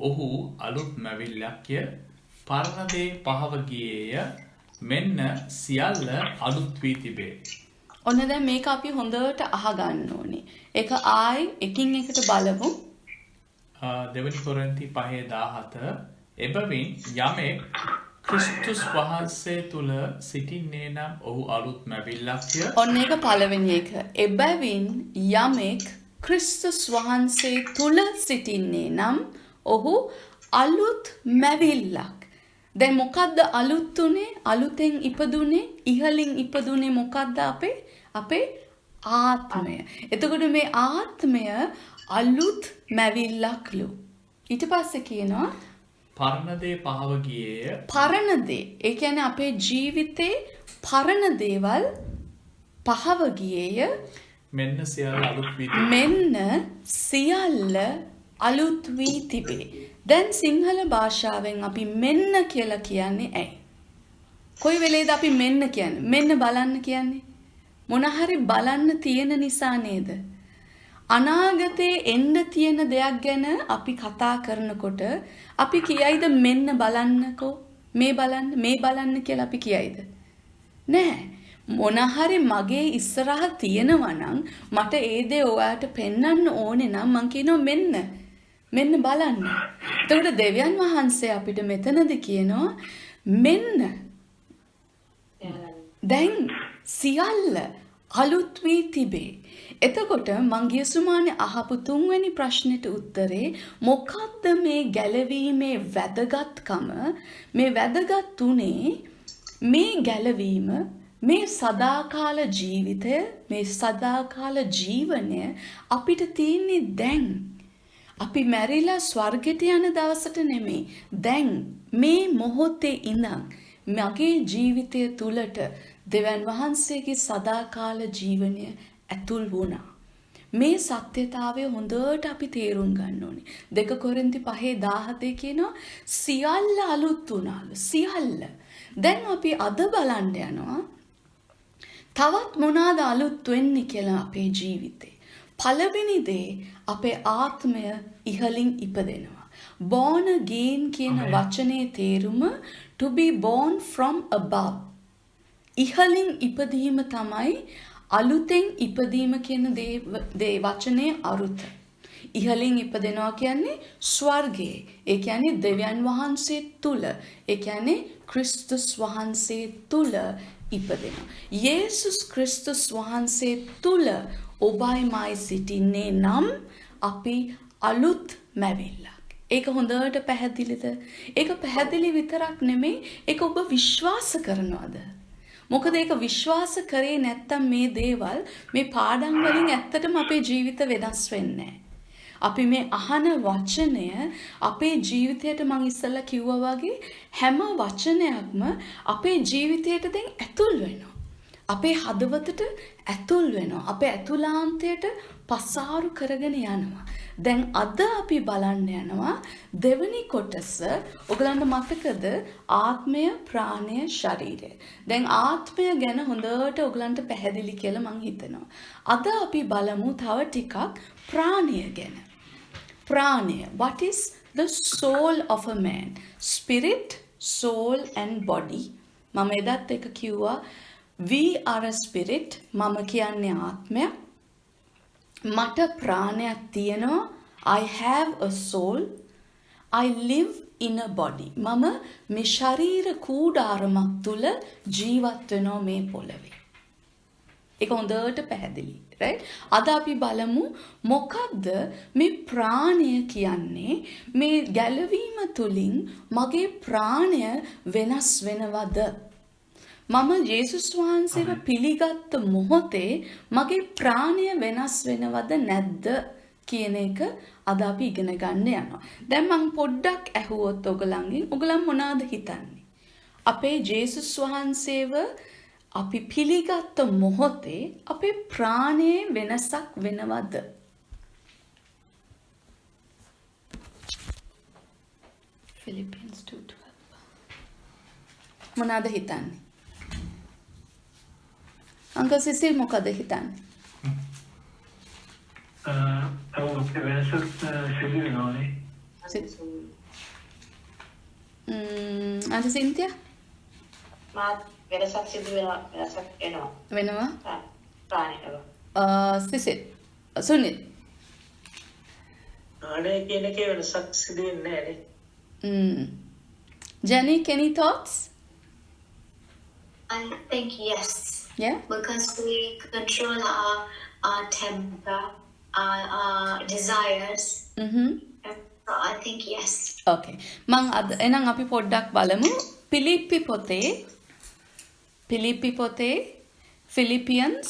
ඔහු අලුත් මැවිල්ලක්ය, පරණ දේ පහව ගියේය, මෙන්න සියල්ල අලුත් වී තිබේ. ඔන්න දැන් මේක අපි හොඳට අහගන්න ඕනේ. ඒක ආයි එකින් එකට බලමු. දෙවනි කොරින්ති 5:17 එබැවින් යමෙක් ක්‍රිස්තුස් වහන්සේ තුල සිටින්නේ නම් ඔහු අලුත් මැවිල්ලක්ය. ඔන්න ඒක පළවෙනි එක. එබැවින් යමෙක් ක්‍රිස්තුස් වහන්සේ තුල සිටින්නේ නම් ඔහු අලුත් මැවිල්ලක්. දැන් මොකද්ද අලුත් උනේ? අලුතෙන් ඉපදුනේ, ඉහලින් ඉපදුනේ මොකද්ද අපේ ආත්මය. එතකොට මේ ආත්මය අලුත් මැවිල්ලක්ලු. ඊට පස්සේ කියනවා පරණ දේ පහව ගියේය. පරණ දේ. ඒ කියන්නේ අපේ ජීවිතේ පරණ දේවල් පහව ගියේය. මෙන්න සියල්ල අලුත් වී තිබේ. මෙන්න සියල්ල අලුත් වී තිබේ. දැන් සිංහල භාෂාවෙන් අපි මෙන්න කියලා කියන්නේ ඇයි? කොයි වෙලේද අපි මෙන්න කියන්නේ? මෙන්න බලන්න කියන්නේ? මොන හරි බලන්න තියෙන නිසා නේද? අනාගතේ එන්න තියෙන දෙයක් ගැන අපි කතා කරනකොට අපි කියයිද මෙන්න බලන්නකෝ, මේ බලන්න කියලා අපි කියයිද? නෑ. මොන හරි මගේ ඉස්සරහ තියෙනවා නම් මට ඒ දේ ඔයාට පෙන්වන්න ඕනේ නම් මං කියනවා මෙන්න බලන්න. එතකොට දෙවියන් වහන්සේ අපිට මෙතනදී කියනවා මෙන්න දැන් සියල්ල අලුත් වී තිබේ. එතකොට මං ගිය සුමානේ අහපු තුන්වෙනි ප්‍රශ්නෙට උත්තරේ මොකක්ද මේ ගැලවීමේ වැදගත්කම? මේ වැදගත් උනේ මේ ගැලවීම මේ සදාකාල ජීවිතය මේ සදාකාල ජීවනය අපිට තියෙන්නේ දැන්. අපි මැරිලා ස්වර්ගයට යන දවසට නෙමෙයි. දැන් මේ මොහොතේ ඉඳන් මගේ ජීවිතය තුලට දෙවියන් වහන්සේගේ සදාකාල ජීවනය ඇතුල් වුණා. මේ සත්‍යතාවය හොඳට අපි තේරුම් ගන්න ඕනේ. 2 කොරින්ති 5:17 කියනවා සියල්ල අලුත් වුණාලු. සියල්ල. දැන් අපි අද බලන්න යනවා තවත් මොනවාද අලුත් වෙන්නේ කියලා අපේ ජීවිතේ. පළවෙනි දේ අපේ ආත්මය ඉහළින් ඉපදෙනවා. born again කියන වචනේ තේරුම to be born from above. ඉහළින් ඉපදීම තමයි අලුතෙන් ඉපදීම කියන දේ වචනේ අරුත. ඉහළින් ඉපදෙනවා කියන්නේ ස්වර්ගයේ. ඒ කියන්නේ දෙවියන් වහන්සේ තුල. ඒ කියන්නේ ක්‍රිස්තුස් වහන්සේ තුල ඉපදෙනවා. යේසුස් ක්‍රිස්තුස් වහන්සේ තුල ඔබයි මයි සිටින්නේ නම් අපි අලුත් මැවිල්ලක්. ඒක හොඳට පැහැදිලිද? ඒක පැහැදිලි විතරක් නෙමෙයි ඒක ඔබ විශ්වාස කරනවද? මොකද ඒක විශ්වාස කරේ නැත්තම් මේ දේවල් මේ පාඩම් වලින් ඇත්තටම අපේ ජීවිත වෙනස් වෙන්නේ නැහැ. අපි මේ අහන වචනය අපේ ජීවිතයට මම ඉස්සෙල්ලා කිව්වා වගේ හැම වචනයක්ම අපේ ජීවිතයට දැන් ඇතුල් වෙනවා. අපේ හදවතට ඇතුල් වෙනවා. අපේ ඇතුළාන්තයට පසාරු කරගෙන යනවා. දැන් අද අපි බලන්න යනවා දෙවෙනි කොටස. ඔයගලන්ට මතකද ආත්මය, ප්‍රාණය, ශරීරය. දැන් ආත්මය ගැන හොඳට ඔයගලන්ට පැහැදිලි කියලා මම හිතනවා. අද අපි බලමු තව ටිකක් ප්‍රාණය ගැන. ප්‍රාණය. What is the soul of a man? Spirit, soul and body. මම එදත් එක කිව්වා we are a spirit. මම කියන්නේ ආත්මය. මට ප්‍රාණයක් තියෙනවා. I have a soul. I live in a body. මම මේ ශරීර කූඩාරමක් තුල ජීවත් වෙනවා මේ පොළවේ. ඒක හොඳට පැහැදිලි. right? අද අපි බලමු මොකද්ද මේ ප්‍රාණය කියන්නේ? මේ ගැලවීම තුලින් මගේ ප්‍රාණය වෙනස් වෙනවද? මම යේසුස් වහන්සේව පිළිගත්ත මොහොතේ මගේ ප්‍රාණය වෙනස් වෙනවද නැද්ද කියන එක අද අපි ඉගෙන ගන්න යනවා. දැන් මම පොඩ්ඩක් ඇහුවොත් ඔයගලන්ගෙන් ඔයගලන් මොනවාද හිතන්නේ? අපේ යේසුස් වහන්සේව අපි පිළිගත්ත මොහොතේ අපේ ප්‍රාණයේ වෙනසක් වෙනවද? Philippians 2:12 මොනවාද හිතන්නේ? අංකල් සිසිල් මොකද හිතන්නේ? වෙනසක් සිදු වෙනවානේ. අන්ට සින්තියා? මාත් වෙනසක් සිදු වෙනවා. වෙනසක් එනවා. වෙනවා? ප්‍රාණයව. සිසිල්. සුනිල්. ආනේ කියන එකේ වෙනසක් සිදු වෙන්නේ නැහැ. Jenny, any thoughts? I think yes. Yeah? Because we control our temper, our desires. Mm-hmm. So I think yes. Okay. මං අද එහෙනම් අපි පොඩ්ඩක් බලමු පිලිප්පි පොතේ Philippians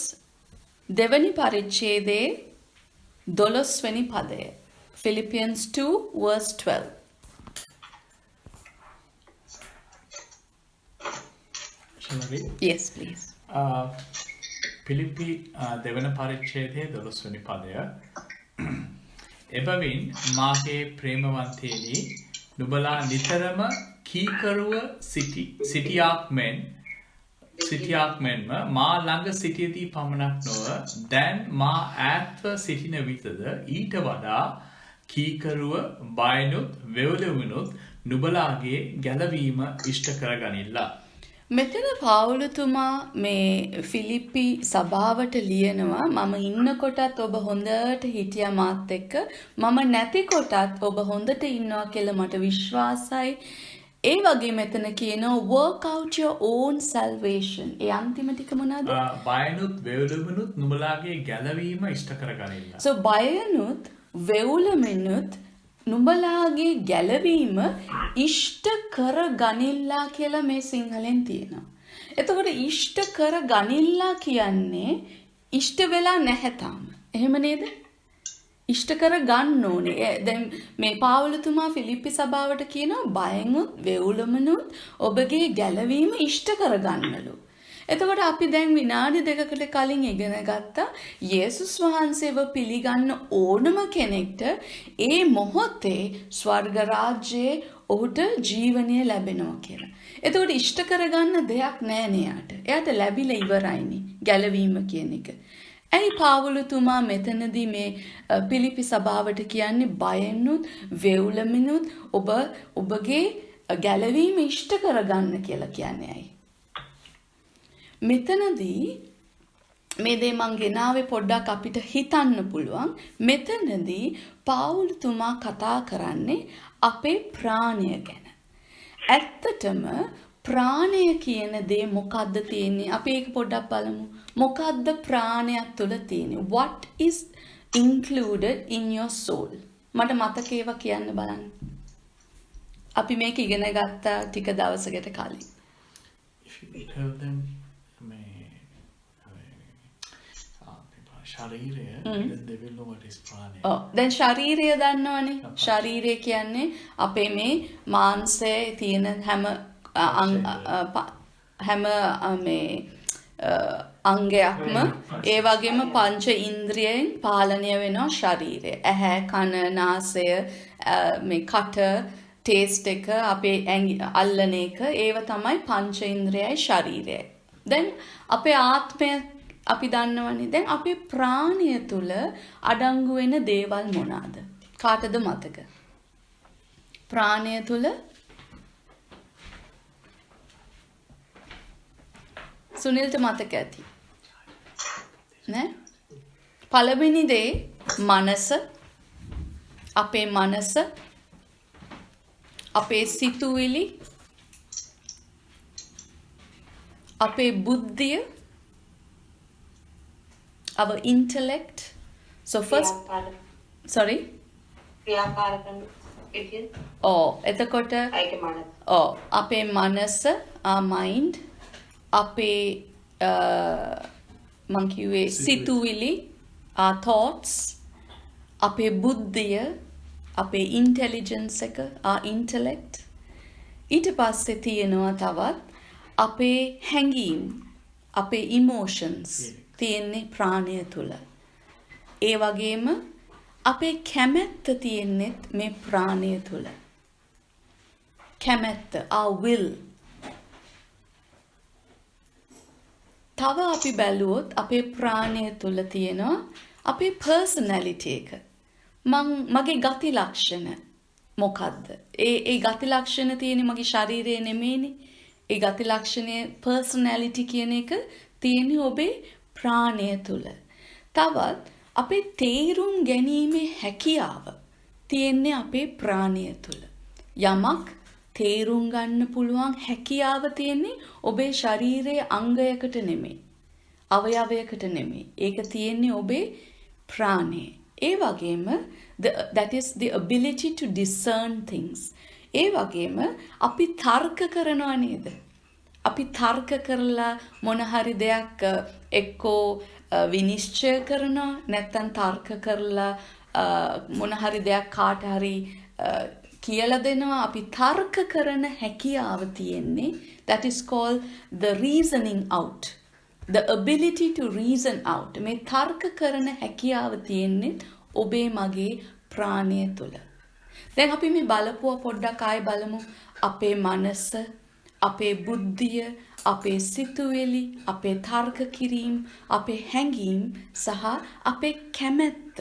දෙවනි පරිච්ඡේදයේ 12 වෙනි පදය. Philippians 2 verse 12. Shall I read? Yes, please. පිලිප්පි දෙවන පරිච්ඡේදයේ 12 වෙනි පදය. එබැවින් මාගේ ප්‍රේමවන්තයනි නුඹලා නිතරම කීකරුව සිටියාක් මෙන්ම මා ළඟ සිටියදී පමණක් නොව දැන් මා ඈත්ව සිටින විටද ඊට වඩා කීකරුව බයනුත් වෙවුලුවනුත් නුඹලාගේ ගැලවීම ඉෂ්ට කරගනිල්ලා. මෙතන පාවුලතුමා මේ ෆිලිප්පි සභාවට ලියනවා මම ඉන්නකොටත් ඔබ හොඳට හිටියා මාත් එක්ක මම නැතිකොටත් ඔබ හොඳට ඉන්නවා කියලා මට විශ්වාසයි. ඒ වගේ මෙතන කියනවා work out your own salvation. ඒ අන්තිම ටික මොනවාද? බයනුත් වේවුලමනුත් නුඹලාගේ ගැලවීම ඉෂ්ට කරගනින්න. So බයනුත් වේවුලමනුත් නුඹලාගේ ගැලවීම ඉෂ්ට කර ගනිල්ලා කියලා මේ සිංහලෙන් තියෙනවා. එතකොට ඉෂ්ට කර ගනිල්ලා කියන්නේ ඉෂ්ට වෙලා නැහැ තාම. එහෙම නේද? ඉෂ්ට කර ගන්න ඕනේ. දැන් මේ පාවුලතුමා ෆිලිප්පි සභාවට කියනවා බයෙන්ුත් වේවුලමනුත් ඔබගේ ගැලවීම ඉෂ්ට කර ගන්නලු. එතකොට අපි දැන් විනාඩි දෙකකට කලින් ඉගෙන ගත්තා යේසුස් වහන්සේව පිළිගන්න ඕනම කෙනෙක්ට ඒ මොහොතේ ස්වර්ග රාජ්‍යයේ ඔහුට ජීවනය ලැබෙනවා කියලා. එතකොට ඉෂ්ට කරගන්න දෙයක් නෑ නෙයාට. එයාට ලැබිලා ඉවරයිනේ ගැලවීම කියන එක. ඇයි පාවුලතුමා මෙතනදී මේ පිලිපි සභාවට කියන්නේ බයෙන්ුත් වේවුලමිනුත් ඔබගේ ගැලවීම ඉෂ්ට කරගන්න කියලා කියන්නේ ඇයි? මෙතනදී මේ දේ මං ගෙනාවේ පොඩ්ඩක් අපිට හිතන්න පුළුවන්. මෙතනදී පාවුලතුමා කතා කරන්නේ අපේ ප්‍රාණය ගැන. ඇත්තටම ප්‍රාණය කියන දේ මොකද්ද තියෙන්නේ? අපි ඒක පොඩ්ඩක් බලමු. මොකද්ද ප්‍රාණයක් තුළ තියෙන්නේ? What is included in your soul? මට මතක ඒවා කියන්න බලන්න. අපි මේක ඉගෙන ගත්තා ටික දවසකට කලින්. If you tell them ශරීරය they will know what is prana. දැන් ශරීරය දන්නවනේ. ශරීරය කියන්නේ අපේ මේ මාංශයේ තියෙන හැම මේ අංගයක්ම ඒ වගේම පංච ඉන්ද්‍රියෙන් පාලනය වෙනවා ශරීරය. ඇහැ, කන, නාසය, මේ කට, ටේස්ට් එක, අපේ අල්ලන එක ඒව තමයි පංච ඉන්ද්‍රියයි ශරීරයයි. දැන් අපේ ආත්මය අපි දන්නවනේ. දැන් අපේ ප්‍රාණය තුල අඩංගු වෙන දේවල් මොනවාද? කාටද මතක? ප්‍රාණය තුල සුනිල්ට මතක ඇති. නේ? පළවෙනි දේ මනස. අපේ මනස, අපේ සිතුවිලි, අපේ බුද්ධිය, our intellect. So first, sorry? එතකොට අපේ මනස, our mind, අපේ මං කිව්වේ සිතුවිලි, our thoughts, අපේ බුද්ධිය, අපේ intelligence එක, our intellect. ඊට පස්සේ තියෙනවා තවත් අපේ හැඟීම්, අපේ emotions තියෙන්නේ ප්‍රාණය තුල. ඒ වගේම අපේ කැමැත්ත තියෙන්නේ මේ ප්‍රාණය තුල. කැමැත්ත, our will. තව අපි බැලුවොත් අපේ ප්‍රාණය තුල තියෙනවා අපේ personality එක. මගේ ගති ලක්ෂණ මොකද්ද? ඒ ගති ලක්ෂණ තියෙන්නේ මගේ ශරීරයේ නෙමෙයිනේ. ඒ ගති ලක්ෂණය personality කියන එක තියෙන්නේ ඔබේ ප්‍රාණය තුල. තවත් අපේ තේරුම් ගැනීමේ හැකියාව තියෙන්නේ අපේ ප්‍රාණය තුල. යමක් තේරුම් ගන්න පුළුවන් හැකියාව තියෙන්නේ ඔබේ ශරීරයේ අංගයකට නෙමෙයි. අවයවයකට නෙමෙයි. ඒක තියෙන්නේ ඔබේ ප්‍රාණයේ. ඒ වගේම that is the ability to discern things. ඒ වගේම අපි තර්ක කරනවා නේද? අපි තර්ක කරලා මොන හරි දෙයක් එක්කෝ විනිශ්චය කරනවා නැත්නම් තර්ක කරලා මොන හරි දෙයක් කාට හරි කියලා දෙනවා. අපි තර්ක කරන හැකියාව තියෙන්නේ that is called the reasoning out, the ability to reason out. මේ තර්ක කරන හැකියාව තියෙන්නේ ඔබේ මගේ ප්‍රාණය තුල. දැන් අපි මේ බලපුවා පොඩ්ඩක් ආයෙ බලමු. අපේ මනස, අපේ බුද්ධිය, අපේ සිතුවිලි, අපේ තර්ක කිරීම, අපේ හැඟීම් සහ අපේ කැමැත්ත.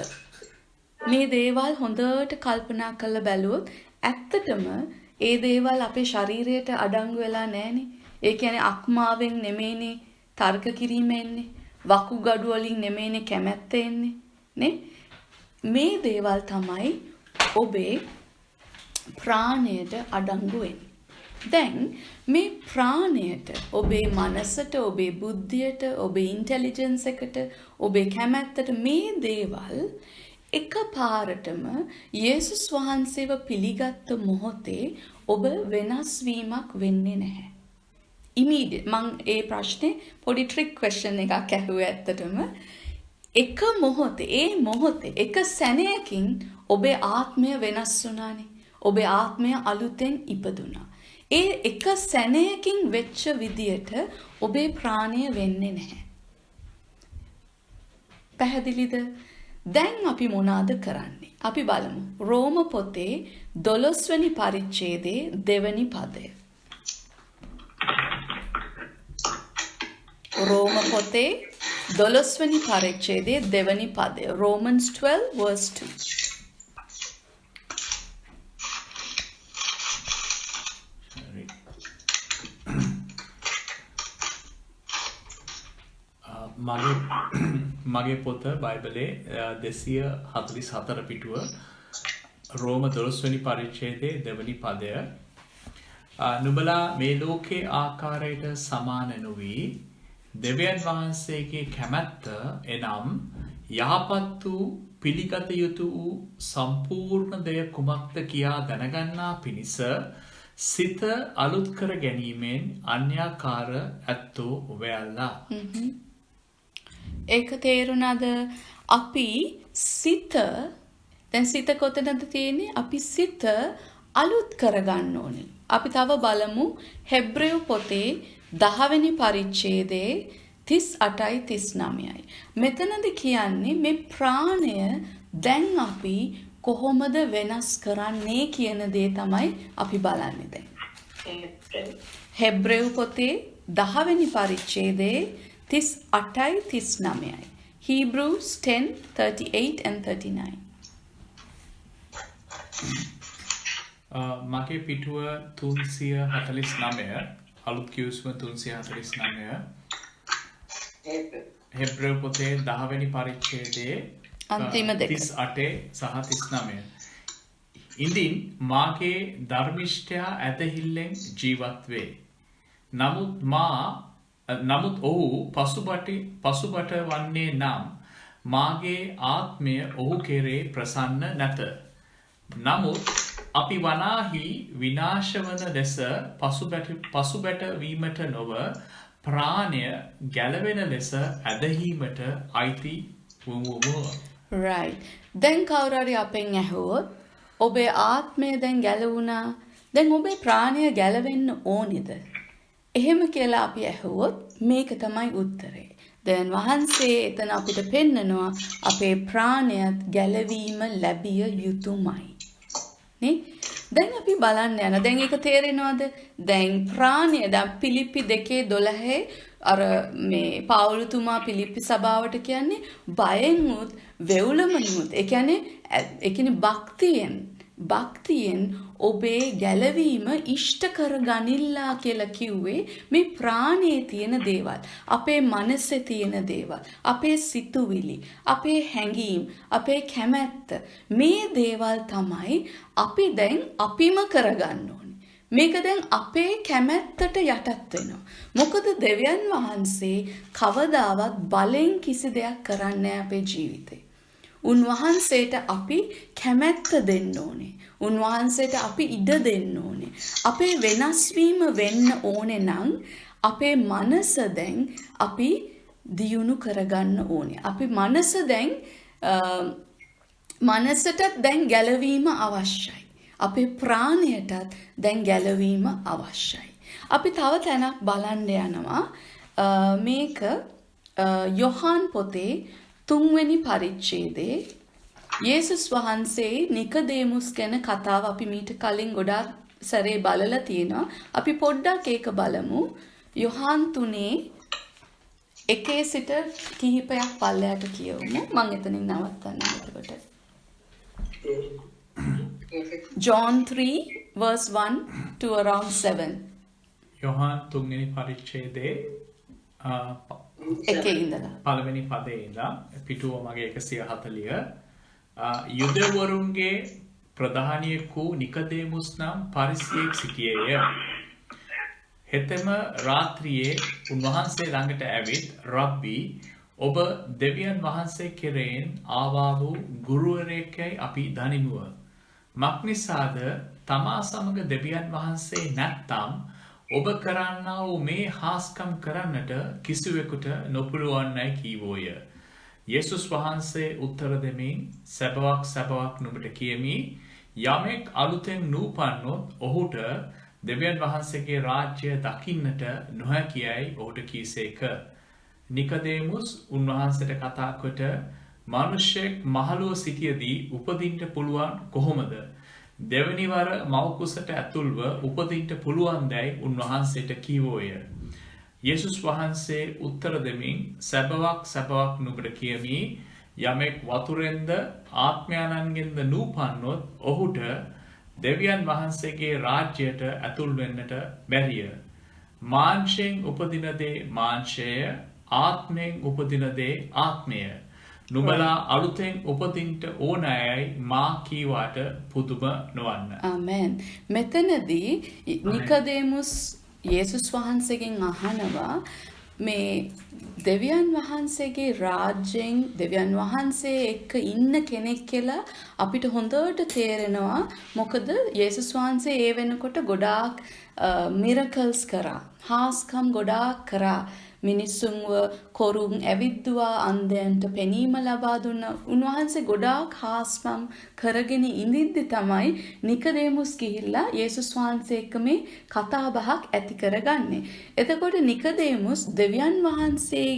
මේ දේවල් හොඳට කල්පනා කරලා බැලුවොත් ඇත්තටම ඒ දේවල් අපේ ශරීරයට අඩංගු වෙලා නැහනේ. ඒ කියන්නේ අක්මාවෙන් නෙමෙයිනේ තර්ක කිරීම එන්නේ. වකුගඩු වලින් නෙමෙයිනේ කැමැත්ත එන්නේ. නේ? මේ දේවල් තමයි ඔබේ ප්‍රාණයට අඩංගු වෙන්නේ. දැන් මේ ප්‍රාණයට ඔබේ මනසට, ඔබේ බුද්ධියට, ඔබේ ඉන්ටෙලිජන්ස් එකට, ඔබේ කැමැත්තට මේ දේවල් එකපාරටම යේසුස් වහන්සේව පිළිගත් මොහොතේ ඔබ වෙනස් වීමක් වෙන්නේ නැහැ. ඉමීඩියට් මං ඒ ප්‍රශ්නේ පොඩි ට්‍රික් ක්වෙස්චන් එකක් ඇහුවේ ඇත්තටම. එක මොහොතේ එක සැනයකින් ඔබේ ආත්මය වෙනස් වුණානේ. ඔබේ ආත්මය අලුතෙන් ඉපදුනා. ඒ එක සැනයකින් වෙච්ච විදියට ඔබේ ප්‍රාණය වෙන්නේ නැහැ. පැහැදිලිද? දැන් අපි මොනවාද කරන්නේ? අපි බලමු. රෝම පොතේ 12 වෙනි පරිච්ඡේදයේ 2 වෙනි පදය. රෝම පොතේ 12 වෙනි පරිච්ඡේදයේ 2 වෙනි පදය. Romans 12 verse 2. මගේ පොත බයිබලේ 244 පිටුව රෝම 12 වෙනි පරිච්ඡේදයේ 2 වෙනි පදය. නුඹලා මේ ලෝකේ ආකාරයට සමාන නොවි දෙවියන් වහන්සේගේ කැමැත්ත එනම් යහපත් වූ පිළිගත යුතු වූ සම්පූර්ණ දෙය කුමක්ද කියා දැනගන්නා පිණිස සිත අලුත් කර ගැනීමෙන් අන්‍යාකාර ඇත්තෝ ඔබයල්ලා. ඒක තේරුණාද? අපි සිත දැන් සිත කොතනද තියෙන්නේ? අපි සිත අලුත් කරගන්න ඕනේ. අපි තව බලමු හෙබ්‍රේව පොතේ 10 වෙනි පරිච්ඡේදයේ 38යි 39යි. මෙතනද කියන්නේ මේ ප්‍රාණය දැන් අපි කොහොමද වෙනස් කරන්නේ කියන දේ තමයි අපි බලන්නේ දැන්. හෙබ්‍රේව පොතේ 10 වෙනි පරිච්ඡේදයේ 38යි 39යි. Hebrews 10:38 and 39. මගේ පිටුව 349 අලුත් කියවීම 349 හෙබ්‍රේව පොතේ 10 වෙනි පරිච්ඡේදයේ අන්තිම දෙක 38 සහ 39. ඉඳින් මාගේ ධර්මිෂ්ඨයා ඇදහිල්ලෙන් ජීවත් වේ. නමුත් ඔහු පසුබට වන්නේ නම් මාගේ ආත්මය ඔහු කෙරේ ප්‍රසන්න නැත. නමුත් අපි වනාහි විනාශවන ලෙස පසුබැට වීමට නොව ප්‍රාණය ගැලවෙන ලෙස ඇදහීමට අයිති වූ. right. දැන් කවුරු හරි අපෙන් ඇහුවොත් ඔබේ ආත්මය දැන් ගැලවුණා. දැන් ඔබේ ප්‍රාණය ගැලවෙන්න ඕනේද? එහෙම කියලා අපි ඇහුවොත් මේක තමයි උත්තරේ. දැන් වහන්සේ එතන අපිට පෙන්නනවා අපේ ප්‍රාණයත් ගැලවීම ලැබිය යුතුමයි. නේ? දැන් අපි බලන්න යන. දැන් ඒක තේරෙනවද? දැන් ප්‍රාණය දැන් පිලිප්පි 2:12 අර මේ පාවුලතුමා පිලිප්පි සභාවට කියන්නේ බයෙන් උත් වෙවුලමනුත් ඒ කියන්නේ භක්තියෙන් ඔබේ ගැලවීම ඉෂ්ට කරගනිල්ලා කියලා කිව්වේ මේ ප්‍රාණයේ තියෙන දේවල්, අපේ මනසේ තියෙන දේවල්, අපේ සිතුවිලි, අපේ හැඟීම්, අපේ කැමැත්ත, මේ දේවල් තමයි අපි දැන් අපිම කරගන්න ඕනේ. මේක දැන් අපේ කැමැත්තට යටත් වෙනවා. මොකද දෙවියන් වහන්සේ කවදාවත් බලෙන් කිසි දෙයක් කරන්නේ නැහැ අපේ ජීවිතේ. උන්වහන්සේට අපි කැමැත්ත දෙන්න ඕනේ. උන්වහන්සේට අපි ඉඩ දෙන්න ඕනේ. අපේ වෙනස් වීම වෙන්න ඕනේ නම් අපේ මනස දැන් අපි දියුණු කරගන්න ඕනේ. අපි මනසට දැන් ගැලවීම අවශ්‍යයි. අපේ ප්‍රාණයටත් දැන් ගැලවීම අවශ්‍යයි. අපි තව තැනක් බලන්න යනවා. මේක යොහාන් පොතේ 3 වෙනි පරිච්ඡේදයේ යේසුස් වහන්සේ නිකදේමුස් ගැන කතාව අපි මීට කලින් ගොඩාක් සැරේ බලලා තියෙනවා. අපි පොඩ්ඩක් ඒක බලමු. යොහාන් 3:1 සිට කිහිපයක් පල්ලයට කියවමු. මම එතනින් නවත්තන්නම් එතකොට. John 3 verse 1 to around 7. Yohan 3 වෙනි පරිච්ඡේදයේ එකේ ඉඳලා පළවෙනි පදයේ ඉඳලා පිටුව මගේ 140 යුදවරුන්ගේ ප්‍රධානියෙක් වූ නිකදේමුස් නම් පරිසෙයෙක් සිටියේය. හෙතෙම රාත්‍රියේ උන්වහන්සේ ළඟට ඇවිත් රබ්බි ඔබ දෙවියන් වහන්සේ කෙරෙන් ආවා වූ ගුරුවරයෙක්යි අපි දනිමුව. මක්නිසාද තමා සමග දෙවියන් වහන්සේ නැත්තම් ඔබ කරන්නා වූ මේ හාස්කම් කරන්නට කිසිවෙකුට නොපුළුවන්නයි කීවෝය. යේසුස් වහන්සේ උත්තර දෙමින් සැබවක් නුඹට කියමි යමෙක් අලුතෙන් නූපන්නොත් ඔහුට දෙවියන් වහන්සේගේ රාජ්‍ය දකින්නට නොහැකියයි ඔහුට කීසේක. නිකදේමුස් උන්වහන්සේට කතා කොට මිනිසෙක් මහලුව සිටියදී උපදින්න පුළුවන් කොහොමද? දෙවැනි වර මව් කුසට ඇතුල්ව උපදින්න පුළුවන් දැයි උන්වහන්සේට කීවෝය. යේසුස් වහන්සේ උත්තර දෙමින් සැබවක් නුඹට කියමි යමෙක් වතුරෙන්ද ආත්මයන්ගෙන්ද නූපන්නොත් ඔහුට දෙවියන් වහන්සේගේ රාජ්‍යයට ඇතුල් වෙන්නට බැරිය. මාංශයෙන් උපදින දේ මාංශය, ආත්මයෙන් උපදින දේ ආත්මය. නුඹලා අලුතෙන් උපදින්න ඕනෑයි මා කීවාට පුදුම නොවන්න. ආමෙන්. මෙතනදී නිකදේමුස් යේසුස් වහන්සේගෙන් අහනවා මේ දෙවියන් වහන්සේගේ රාජ්‍යයෙන් දෙවියන් වහන්සේ එක්ක ඉන්න කෙනෙක් කියලා අපිට හොඳට තේරෙනවා. මොකද යේසුස් වහන්සේ ඒ වෙනකොට ගොඩාක් මිරකල්ස් කරා. හාස්කම් ගොඩාක් කරා. මිනිස්සුන්ව කොරුන් ඇවිද්දුවා, අන්ධයන්ට පෙනීම ලබා දුන්නා. උන්වහන්සේ ගොඩාක් හාස්කම් කරගෙන ඉඳිද්දි තමයි නිකදේමුස් ගිහිල්ලා යේසුස් වහන්සේ එක්ක මේ කතා බහක් ඇති කරගන්නේ. එතකොට නිකදේමුස් දෙවියන් වහන්සේ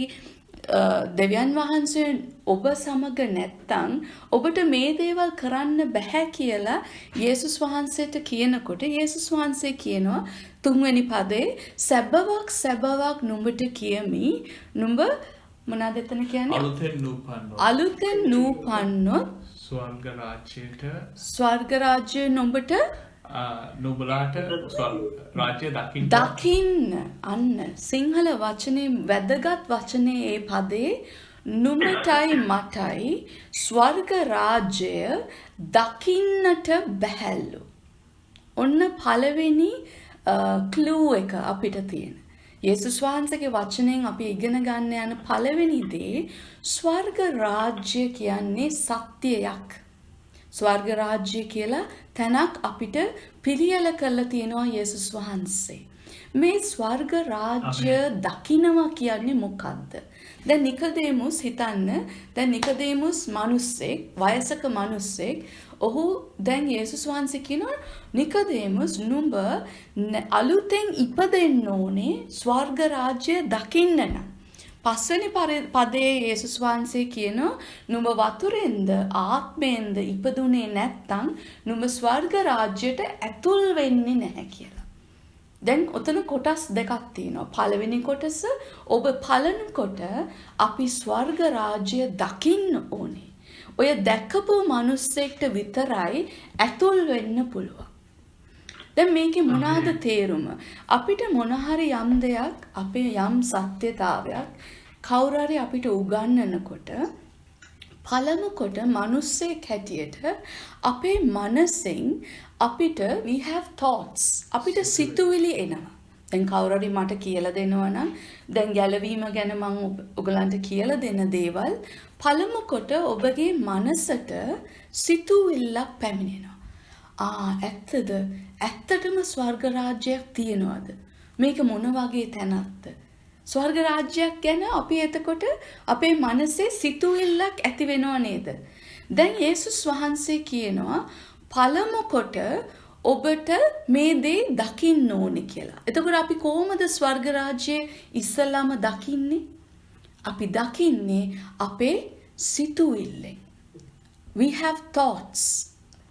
ඔබ සමග නැත්තම් ඔබට මේ දේවල් කරන්න බෑ කියලා යේසුස් වහන්සේට කියනකොට යේසුස් වහන්සේ කියනවා 3 වෙනි පදේ සැබවක් නුඹට කියමි නුඹ මොනවද එතන කියන්නේ අලුතෙන් නූපන්නොත් ස්වර්ග රාජ්‍යය නුඹට නුඹලාට රාජ්‍ය දකින්න. අන්න සිංහල වචනේ වැදගත් වචනේ ඒ පදේ නුඹටයි මටයි ස්වර්ග රාජ්‍යය දකින්නට බැහැලු. ඔන්න පළවෙනි ක්ලූ එක අපිට තියෙන. යේසුස් වහන්සේගේ වචනෙන් අපි ඉගෙන ගන්න යන පළවෙනි දේ ස්වර්ග රාජ්‍ය කියන්නේ සත්‍යයක්. ස්වර්ග රාජ්‍ය කියලා තැනක් අපිට පිළියෙල කරලා තියෙනවා යේසුස් වහන්සේ. මේ ස්වර්ග රාජ්‍ය දකින්නවා කියන්නේ මොකක්ද? දැන් නිකදේමුස් හිතන්න, දැන් නිකදේමුස් මිනිස්සෙක්, වයසක මිනිස්සෙක්. ඔහු දැන් යේසුස් වහන්සේ කියනවා නිකදේමුස් නුඹ අලුතෙන් ඉපදෙන්න ඕනේ ස්වර්ග රාජ්‍ය දකින්න නම්. පස්වෙනි පදයේ යේසුස් වහන්සේ කියනවා නුඹ වතුරෙන්ද ආත්මයෙන්ද ඉපදුනේ නැත්තම් නුඹ ස්වර්ග රාජ්‍යයට ඇතුල් වෙන්නේ නැහැ කියලා. දැන් ඔතන කොටස් දෙකක් තියෙනවා. පළවෙනි කොටස ඔබ පලනකොට අපි ස්වර්ග රාජ්‍ය දකින්න ඕනේ. ඔය දැකපු මිනිස්සෙක්ට විතරයි ඇතුල් වෙන්න පුළුවන්. දැන් මේකේ මොනවාද තේරුම? අපිට මොන හරි යම් දෙයක්, අපේ යම් සත්‍යතාවයක් කවුරු හරි අපිට උගන්වනකොට පළමු කොට මිනිස්සෙක් හැටියට අපේ මනසෙන් අපිට we have thoughts, අපිට සිතුවිලි එනවා. දැන් කවුරු හරි මට කියලා දෙනවා නම් දැන් ගැලවීම ගැන මම ඔයගලන්ට කියලා දෙන දේවල් පළමු කොට ඔබගේ මනසට සිතුවිල්ලක් පැමිණෙනවා. ඇත්තද? ඇත්තටම ස්වර්ග රාජ්‍යයක් තියනවාද? මේක මොන වගේ තැනක්ද? ස්වර්ග රාජ්‍යයක් ගැන අපි එතකොට අපේ මනසේ සිතුවිල්ලක් ඇති වෙනව නේද? දැන් යේසුස් වහන්සේ කියනවා පළමු කොට ඔබට මේ දේ දකින්න ඕනේ කියලා. එතකොට අපි කොහොමද ස්වර්ග රාජ්‍යය ඉස්සලාම දකින්නේ? අපි දකින්නේ අපේ සිතුවිල්ලෙන්. We have thoughts.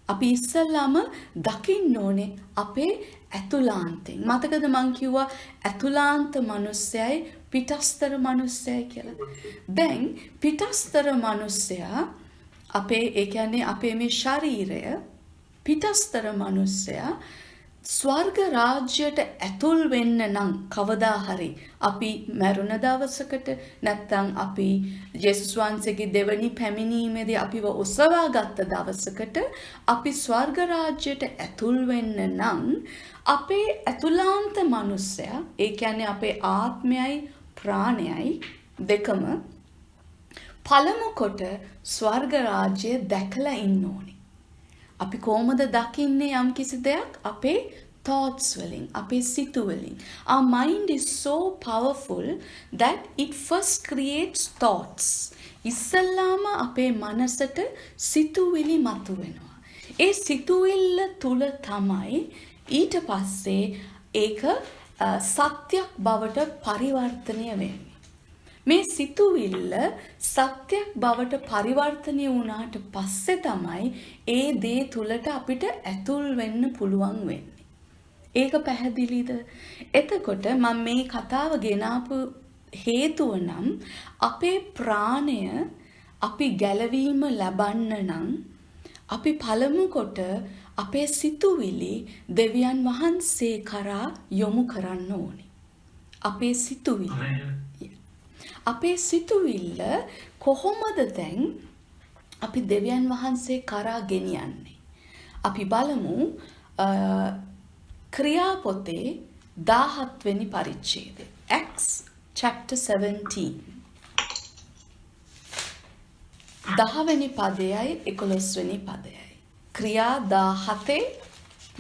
අපි ඉස්සල්ලාම දකින්න ඕනේ අපේ ඇතුලාන්තෙන්. මතකද මං කිව්වා ඇතුලාන්ත මිනිස්සයයි පිටස්තර මිනිස්සයයි කියලා. දැන් පිටස්තර මිනිස්සයා අපේ ඒ කියන්නේ අපේ මේ ශරීරය පිටස්තර මිනිස්සයා ස්වර්ග රාජ්‍යයට ඇතුල් වෙන්න නම් කවදා හරි අපි මැරුණ දවසකට නැත්නම් අපි යේසුස් වහන්සේගේ දෙවනි පැමිණීමේදී අපිව ඔසවා ගත්ත දවසකට අපි ස්වර්ග රාජ්‍යයට ඇතුල් වෙන්න නම් අපේ ඇතුළාන්ත මනුස්සයා ඒ කියන්නේ අපේ ආත්මයයි ප්‍රාණයයි දෙකම පළමු කොට ස්වර්ග රාජ්‍යය දැකලා ඉන්න ඕනි. අපි කොහොමද දකින්නේ යම් කිසි දෙයක් අපේ thoughts වලින් අපේ සිතුවලින්. Our mind is so powerful that it first creates thoughts. ඉස්සල්ලාම අපේ මනසට සිතුවිලි මතුවෙනවා. ඒ සිතුවිල්ල තුල තමයි ඊට පස්සේ ඒක සත්‍යයක් බවට පරිවර්තනය වෙන්නේ. මේ සිතුවිල්ල සත්‍යයක් බවට පරිවර්තනය වුණාට පස්සේ තමයි ඒ දේ තුලට අපිට ඇතුල් වෙන්න පුළුවන් වෙන්නේ. ඒක පැහැදිලිද? එතකොට මම මේ කතාව ගෙනාපු හේතුව නම් අපේ ප්‍රාණය අපි ගැලවීම ලබන්න නම් අපි පළමු කොට අපේ සිතුවිලි දෙවියන් වහන්සේ කරා යොමු කරන්න ඕනේ. අපේ සිතුවිලි අපේ සිතුවිල්ල කොහොමද දැන් අපි දෙවියන් වහන්සේ කරා ගෙනියන්නේ? අපි බලමු ක්‍රියාපොතේ 17 වෙනි පරිච්ඡේදය. Acts chapter 17. 10 වෙනි පදයයි 11 වෙනි පදයයි. ක්‍රියා 17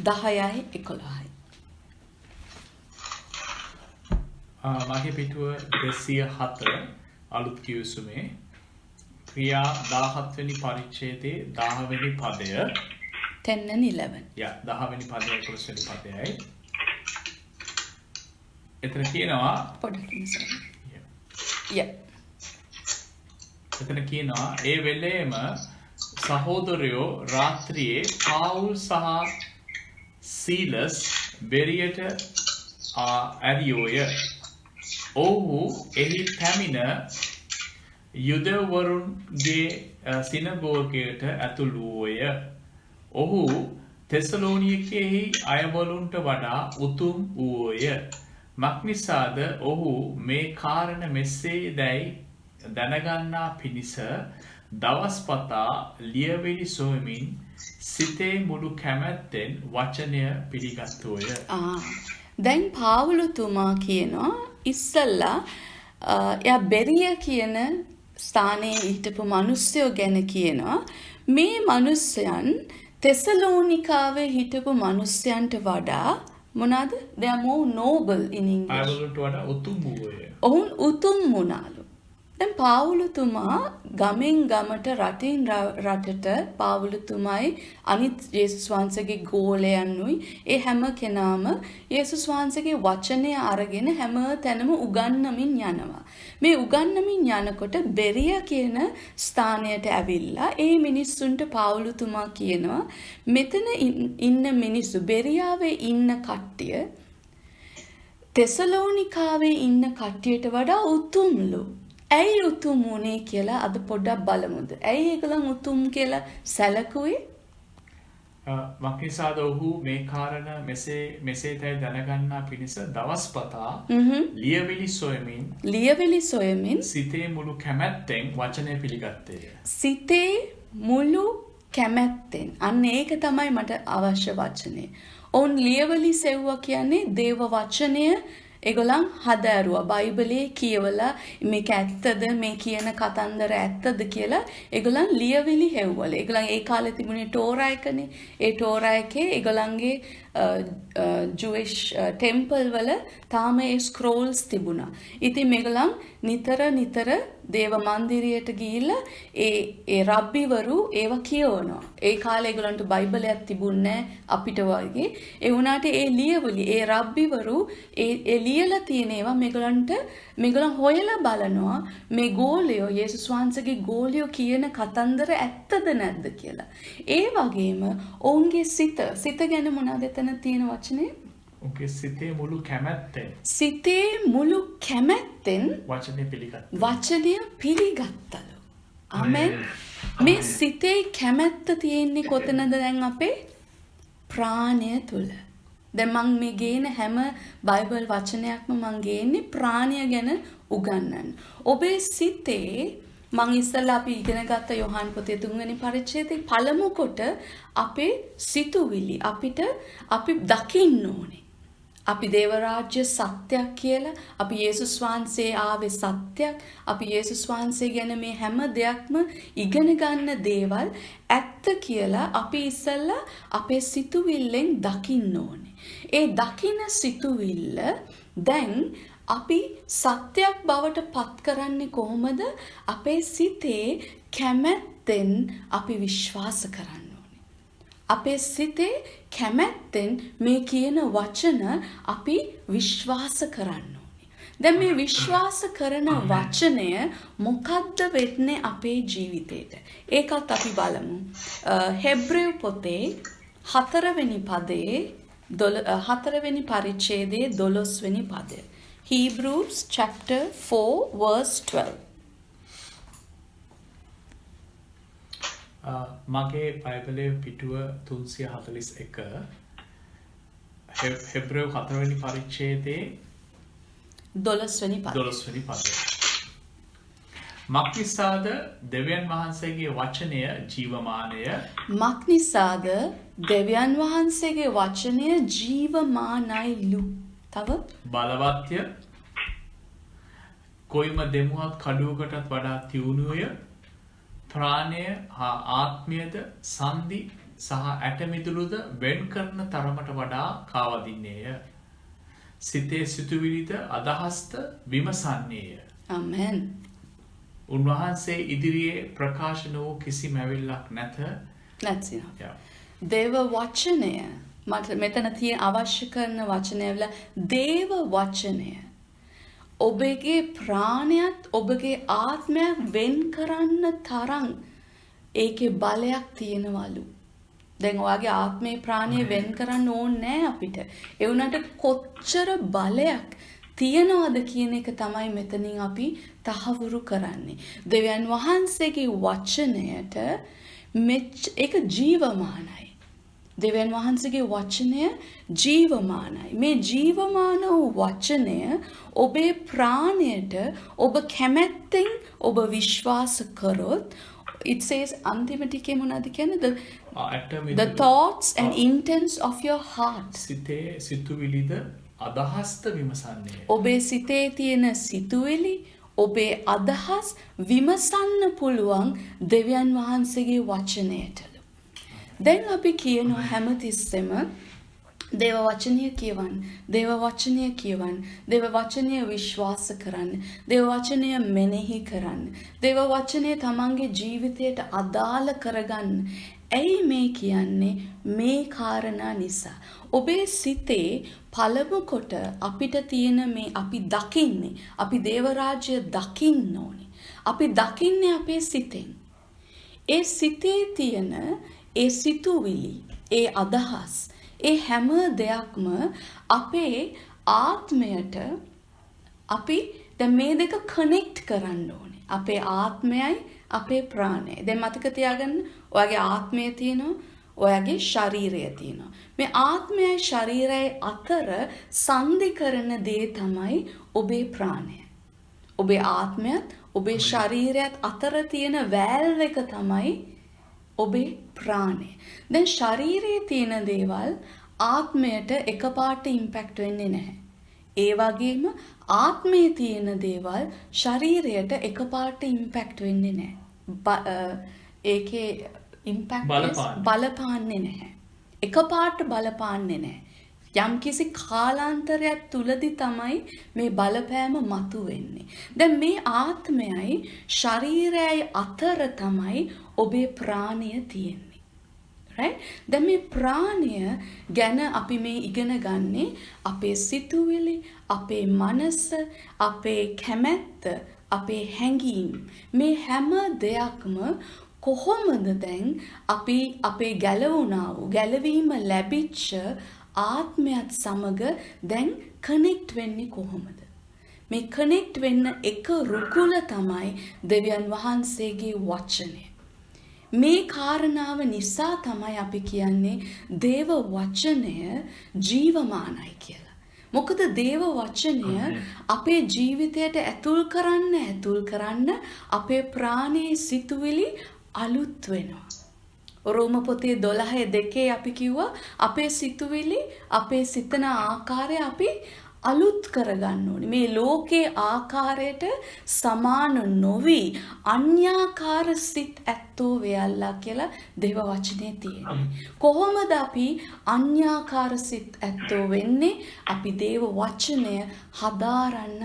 10යි 11යි. මගේ පිටුව 207 අලුත් කියුසුමේ ක්‍රියා 17 වෙනි පරිච්ඡේදයේ 10 වෙනි පදය 10 and 11. 10 වෙනි පදය 11 වෙනි පදයයි. එතන කියනවා පොඩ්ඩක් එතන කියනවා ඒ වෙලේම සහෝදරයෝ රාත්‍රියේ පාවුල් සහ සීලස් බෙරියට ඇරියෝය. ඔහු එහි පැමිණ යුදෙව්වරුන්ගේ සිනගෝගයට ඇතුල් වූය. ඔහු තෙසලෝනිකයෙහි අයවලුන්ට වඩා උතුම් වූය. මක්නිසාද ඔහු මේ කාරණ මෙසේ දැයි දැනගන්නා පිණිස දවස්පතා ලියවිලි සොයමින් සිතේ මුළු කැමැත්තෙන් වචනය පිළිගත්තුවය. දැන් පාවුලුතුමා කියනවා ඉස්සල්ලා එයා බෙරිය කියන ස්ථානයේ හිටපු මිනිස්සුયો ගැන කියනවා මේ මිනිස්සයන් තෙසලෝනිකාවේ හිටපු මිනිස්සයන්ට වඩා මොනවාද? they are more noble in English. අයවලුන්ට වඩා උතුම් වූය. ඔවුන් උතුම් වුණාලු. දැන් පාවුලුතුමා ගමෙන් ගමට රටින් රටට පාවුලුතුමයි අනිත් යේසුස් වහන්සේගේ ගෝලයන්ුයි ඒ හැම කෙනාම යේසුස් වහන්සේගේ වචනය අරගෙන හැම තැනම උගන්වමින් යනවා. මේ උගන්වමින් යනකොට බෙරිය කියන ස්ථානයට ඇවිල්ලා ඒ මිනිස්සුන්ට පාවුලුතුමා කියනවා මෙතන ඉන්න මිනිස්සු බෙරියාවේ ඉන්න කට්ටිය තෙසලෝනිකාවේ ඉන්න කට්ටියට වඩා උතුම්ලු. ඇයි උතුම් වුණේ කියලා අද පොඩ්ඩක් බලමුද? ඇයි ඒගොල්ලන් උතුම් කියලා සැලකුවේ? මක්නිසාද ඔහු මේ කාරණ මෙසේ තැයි දැනගන්නා පිණිස දවස්පතා ලියවිලි සොයමින් සිතේ මුළු කැමැත්තෙන් වචනය පිළිගත්තේය. සිතේ මුළු කැමැත්තෙන්. අන්න ඒක තමයි මට අවශ්‍ය වචනේ. ඔවුන් ලියවිලි සෙව්වා කියන්නේ දේව වචනය ඒගොල්ලන් හදාරුවා. බයිබලයේ කියවලා මේක ඇත්තද මේ කියන කතන්දර ඇත්තද කියලා ඒගොල්ලන් ලියවිලි හෙව්වල. ඒගොල්ලන් ඒ කාලේ තිබුණේ ටෝරා එකනේ. ඒ ටෝරා එකේ ඒගොල්ලන්ගේ Jewish temple වල තාම ඒ scrolls තිබුණා. ඉතින් මේගොල්ලන් නිතර දේව මන්දිරයට ගිහිල්ලා ඒ රබ්බිවරු ඒව කියවනවා. ඒ කාලේ ඒගොල්ලන්ට බයිබලයක් තිබුණේ අපිට වගේ. ඒ වුණාට ඒ ලියවලි ඒ රබ්බිවරු ඒ ලියලා තියෙන ඒවා මේගොල්ලන් හොයලා බලනවා මේ ගෝලියෝ යේසුස් වහන්සේගේ ගෝලියෝ කියන කතන්දර ඇත්තද නැද්ද කියලා. ඒ වගේම ඔවුන්ගේ සිත ගැන මොනවද එතන තියෙන වචනේ? ඔගේ සිතේ මුළු කැමැත්තෙන් වචනය පිළිගත්තලු. ආමෙන්. මේ සිතේ කැමැත්ත තියෙන්නේ කොතනද දැන් අපේ ප්‍රාණය තුල. දැන් මම මේ ගේන හැම බයිබල් වචනයක්ම මම ගේන්නේ ප්‍රාණය ගැන උගන්වන්න. ඔබේ සිතේ මං ඉස්සෙල්ලා අපි ඉගෙන ගත්ත යොහාන් පොතේ 3 වෙනි පරිච්ඡේදයේ පළමු කොට අපේ සිතුවිලි අපි දකින්න ඕනේ. අපි දේව රාජ්‍ය සත්‍යයක් කියලා, අපි යේසුස් වහන්සේ ආවේ සත්‍යයක්, අපි යේසුස් වහන්සේ ගැන මේ හැම දෙයක්ම ඉගෙන ගන්න දේවල් ඇත්ත කියලා අපි ඉස්සෙල්ලා අපේ සිතුවිල්ලෙන් දකින්න ඕනේ. ඒ දකින සිතුවිල්ල දැන් අපි සත්‍යයක් බවට පත් කරන්නේ කොහොමද? අපේ සිතේ කැමැත්තෙන් අපි විශ්වාස කරන්න ඕනේ. අපේ සිතේ කැමැත්තෙන් මේ කියන වචන අපි විශ්වාස කරන්න ඕනේ. දැන් මේ විශ්වාස කරන වචනය මොකද්ද වෙන්නේ අපේ ජීවිතේට? ඒකත් අපි බලමු. හෙබ්‍රේව පොතේ 4 වෙනි පදයේ 4 වෙනි පරිච්ඡේදයේ 12 වෙනි පදය. Hebrews chapter 4 verse 12. මගේ බයිබලයේ පිටුව 341 හෙබ්‍රේව 4 වෙනි පරිච්ඡේදයේ 12 වෙනි පදය. 12 වෙනි පදය. මක්නිසාද දෙවියන් වහන්සේගේ වචනය ජීවමානය. මක්නිසාද දෙවියන් වහන්සේගේ වචනය ජීවමානයිලු. තව බලවත්ය, කොයිම දෙමුවත් කඩුවකටත් වඩා තියුණුය, ප්‍රාණය හා ආත්මයද සන්ධි සහ ඇටමිදුළුද වෙන් කරන තරමට වඩා කාවදින්නේය. සිතේ සිතුවිලිද අදහස්ත විමසන්නේය. ආමෙන්. උන්වහන්සේ ඉදිරියේ ප්‍රකාශන වූ කිසි මැවිල්ලක් නැත. Let's see. දේව වචනය මට මෙතන තියෙන අවශ්‍ය කරන වචනය වල දේව වචනය ඔබගේ ප්‍රාණයත් ඔබගේ ආත්මයක් වෙන් කරන්න තරම් ඒකේ බලයක් තියෙනවලු. දැන් ඔයාගේ ආත්මේ ප්‍රාණය වෙන් කරන්න ඕනේ නැහැ අපිට. ඒ වුණාට කොච්චර බලයක් තියනවද කියන එක තමයි මෙතනින් අපි තහවුරු කරන්නේ. දෙවියන් වහන්සේගේ වචනයට ඒක ජීවමානයි. දෙවියන් වහන්සේගේ වචනය ජීවමානයි. මේ ජීවමාන වූ වචනය ඔබේ ප්‍රාණයට ඔබ කැමැත්තෙන් ඔබ විශ්වාස කරොත් it says අන්තිම ටිකේ මොනවද කියන්නේ? The thoughts and intents of your heart. සිතේ සිතුවිලිද අදහස්ත විමසන්නේ. ඔබේ සිතේ තියෙන සිතුවිලි ඔබේ අදහස් විමසන්න පුළුවන් දෙවියන් වහන්සේගේ වචනයටලු. දැන් අපි කියනවා හැමතිස්සෙම දේව වචනය කියවන්න, දේව වචනය කියවන්න, දේව වචනය විශ්වාස කරන්න, දේව වචනය මෙනෙහි කරන්න, දේව වචනය තමන්ගේ ජීවිතයට අදාළ කරගන්න. ඇයි මේ කියන්නේ? මේ කාරණා නිසා. ඔබේ සිතේ පළමු කොට අපිට තියෙන මේ අපි දකින්නේ, අපි දේව රාජ්‍ය දකින්න ඕනේ. අපි දකින්නේ අපේ සිතෙන්. ඒ සිතේ තියෙන ඒ සිතුවිලි, ඒ අදහස්, ඒ හැම දෙයක්ම අපේ ආත්මයට අපි දැන් මේ දෙක කනෙක්ට් කරන්න ඕනේ. අපේ ආත්මයයි අපේ ප්‍රාණයයි. දැන් මතක තියාගන්න, ඔයාගේ ආත්මය තියෙනවා, ඔයාගේ ශරීරය තියෙනවා. මේ ආත්මයයි ශරීරයයි අතර සංධි කරන දේ තමයි ඔබේ ප්‍රාණය. ඔබේ ආත්මයත් ඔබේ ශරීරයත් අතර තියෙන වැල්ව එක තමයි ඔබේ ප්‍රාණය. දැන් ශරීරයේ තියෙන දේවල් ආත්මයට එකපාරට ඉම්පැක්ට් වෙන්නේ නැහැ. ඒ වගේම ආත්මයේ තියෙන දේවල් ශරීරයට එකපාරට ඉම්පැක්ට් වෙන්නේ නැහැ. ඒකේ ඉම්පැක්ට් බලපාන්නේ නැහැ. එකපාරට බලපාන්නේ නැහැ. යම්කිසි කාලාන්තරයක් තුලදී තමයි මේ බලපෑම මතුවෙන්නේ. දැන් මේ ආත්මයයි ශරීරයයි අතර තමයි ඔබේ ප්‍රාණය තියෙන්නේ. right? දැන් මේ ප්‍රාණය ගැන අපි මේ ඉගෙන ගන්නේ අපේ සිතුවිලි, අපේ මනස, අපේ කැමැත්ත, අපේ හැඟීම්. මේ හැම දෙයක්ම කොහොමද දැන් අපි අපේ ගැලවීම ලැබිච්ච ආත්මයත් සමග දැන් කනෙක්ට් වෙන්නේ කොහොමද? මේ කනෙක්ට් වෙන්න එක රුකුල තමයි දෙවියන් වහන්සේගේ වචනය. මේ කාරණාව නිසා තමයි අපි කියන්නේ දේව වචනය ජීවමානයි කියලා. මොකද දේව වචනය අපේ ජීවිතයට ඇතුල් කරන්න අපේ ප්‍රාණයේ සිතුවිලි අලුත් වෙනවා. රෝම පොතේ 12:2 අපි කිව්වා අපේ සිතුවිලි අපේ සිතන ආකාරය අපි අලුත් කරගන්න ඕනේ. මේ ලෝකේ ආකාරයට සමාන නොවි අන්‍යාකාර සිත් ඇත්තෝ වෙයල්ලා කියලා දේව වචනේ තියෙනවා. කොහොමද අපි අන්‍යාකාර සිත් ඇත්තෝ වෙන්නේ? අපි දේව වචනය හදාරන්න.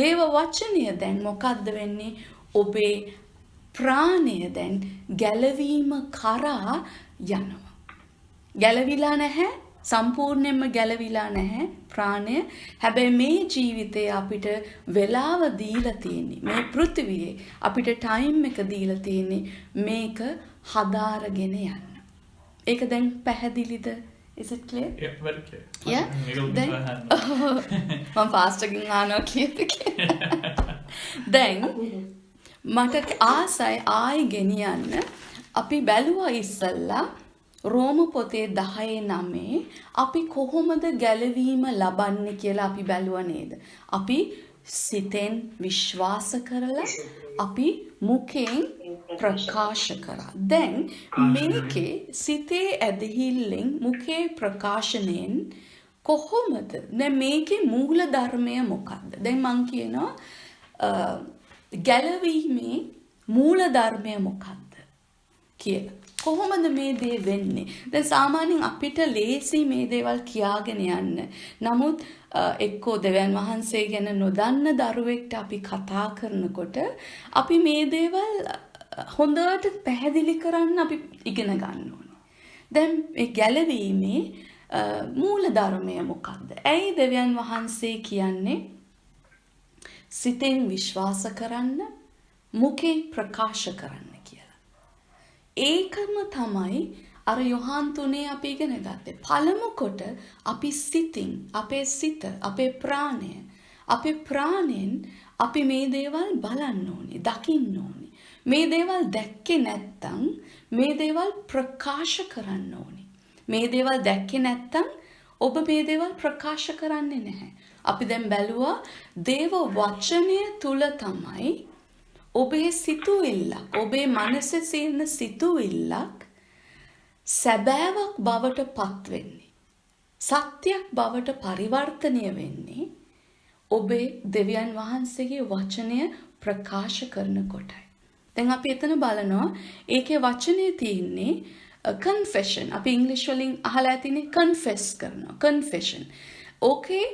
දේව වචනය දැන් මොකද්ද වෙන්නේ? ඔබේ ප්‍රාණය දැන් ගැලවීම කරා යනවා. ගැලවිලා නැහැ. සම්පූර්ණයෙන්ම ගැලවිලා නැහැ ප්‍රාණය. හැබැයි මේ ජීවිතේ අපිට වෙලාව දීලා තියෙන්නේ. මේ පෘථිවියේ අපිට ටයිම් එක දීලා තියෙන්නේ මේක හදාරගෙන යන්න. ඒක දැන් පැහැදිලිද? Is it clear? Yeah, very clear. Yeah? Then මම ෆාස්ට් එකකින් ආනවා කියද කියලා. දැන් මට ආසයි ආයි ගෙනියන්න. අපි බැලුවා ඉස්සල්ලා රෝම පොතේ 10:9 අපි කොහොමද ගැලවීම ලබන්නේ කියලා අපි බැලුවා නේද? අපි සිතෙන් විශ්වාස කරලා අපි මුඛයෙන් ප්‍රකාශ කරා. දැන් මේකේ සිතේ ඇදහිල්ලෙන් මුඛේ ප්‍රකාශනයෙන් කොහොමද? දැන් මේකේ මූල ධර්මය මොකක්ද? දැන් මං කියනවා ගැලවීමේ මූල ධර්මය මොකක්ද කියලා. කොහොමද මේ දේ වෙන්නේ? දැන් සාමාන්‍යයෙන් අපිට ලේසි මේ දේවල් කියාගෙන යන්න. නමුත් එක්කෝ දෙවියන් වහන්සේ ගැන නොදන්න දරුවෙක්ට අපි කතා කරනකොට අපි මේ දේවල් හොඳට පැහැදිලි කරන්න අපි ඉගෙන ගන්න ඕනේ. දැන් මේ ගැලවීමේ මූල ධර්මය මොකක්ද? ඇයි දෙවියන් වහන්සේ කියන්නේ සිතෙන් විශ්වාස කරන්න, මුඛයෙන් ප්‍රකාශ කරන්න? ඒකම තමයි අර යොහාන් 3 අපි ඉගෙන ගත්තේ. පළමු කොට අපි සිතින්, අපේ සිත, අපේ ප්‍රාණයෙන් අපි මේ දේවල් බලන්න ඕනේ, දකින්න ඕනේ. මේ දේවල් දැක්කේ නැත්තම් මේ දේවල් ප්‍රකාශ කරන්න ඕනේ. මේ දේවල් දැක්කේ නැත්තම් ඔබ මේ දේවල් ප්‍රකාශ කරන්නේ නැහැ. අපි දැන් බැලුවා දේව වචනය තුල තමයි ඔබේ සිතුවිල්ලක්, ඔබේ මනසේ සිටින සිතුවිල්ලක් සැබෑවක් බවට පත් වෙන්නේ. සත්‍යයක් බවට පරිවර්තනය වෙන්නේ ඔබේ දෙවියන් වහන්සේගේ වචනය ප්‍රකාශ කරනකොටයි. දැන් අපි එතන බලනවා ඒකේ වචනේ තියෙන්නේ confession. අපි ඉංග්‍රීසි වලින් අහලා ඇතිනේ confess කරනවා. confession. ඕකේ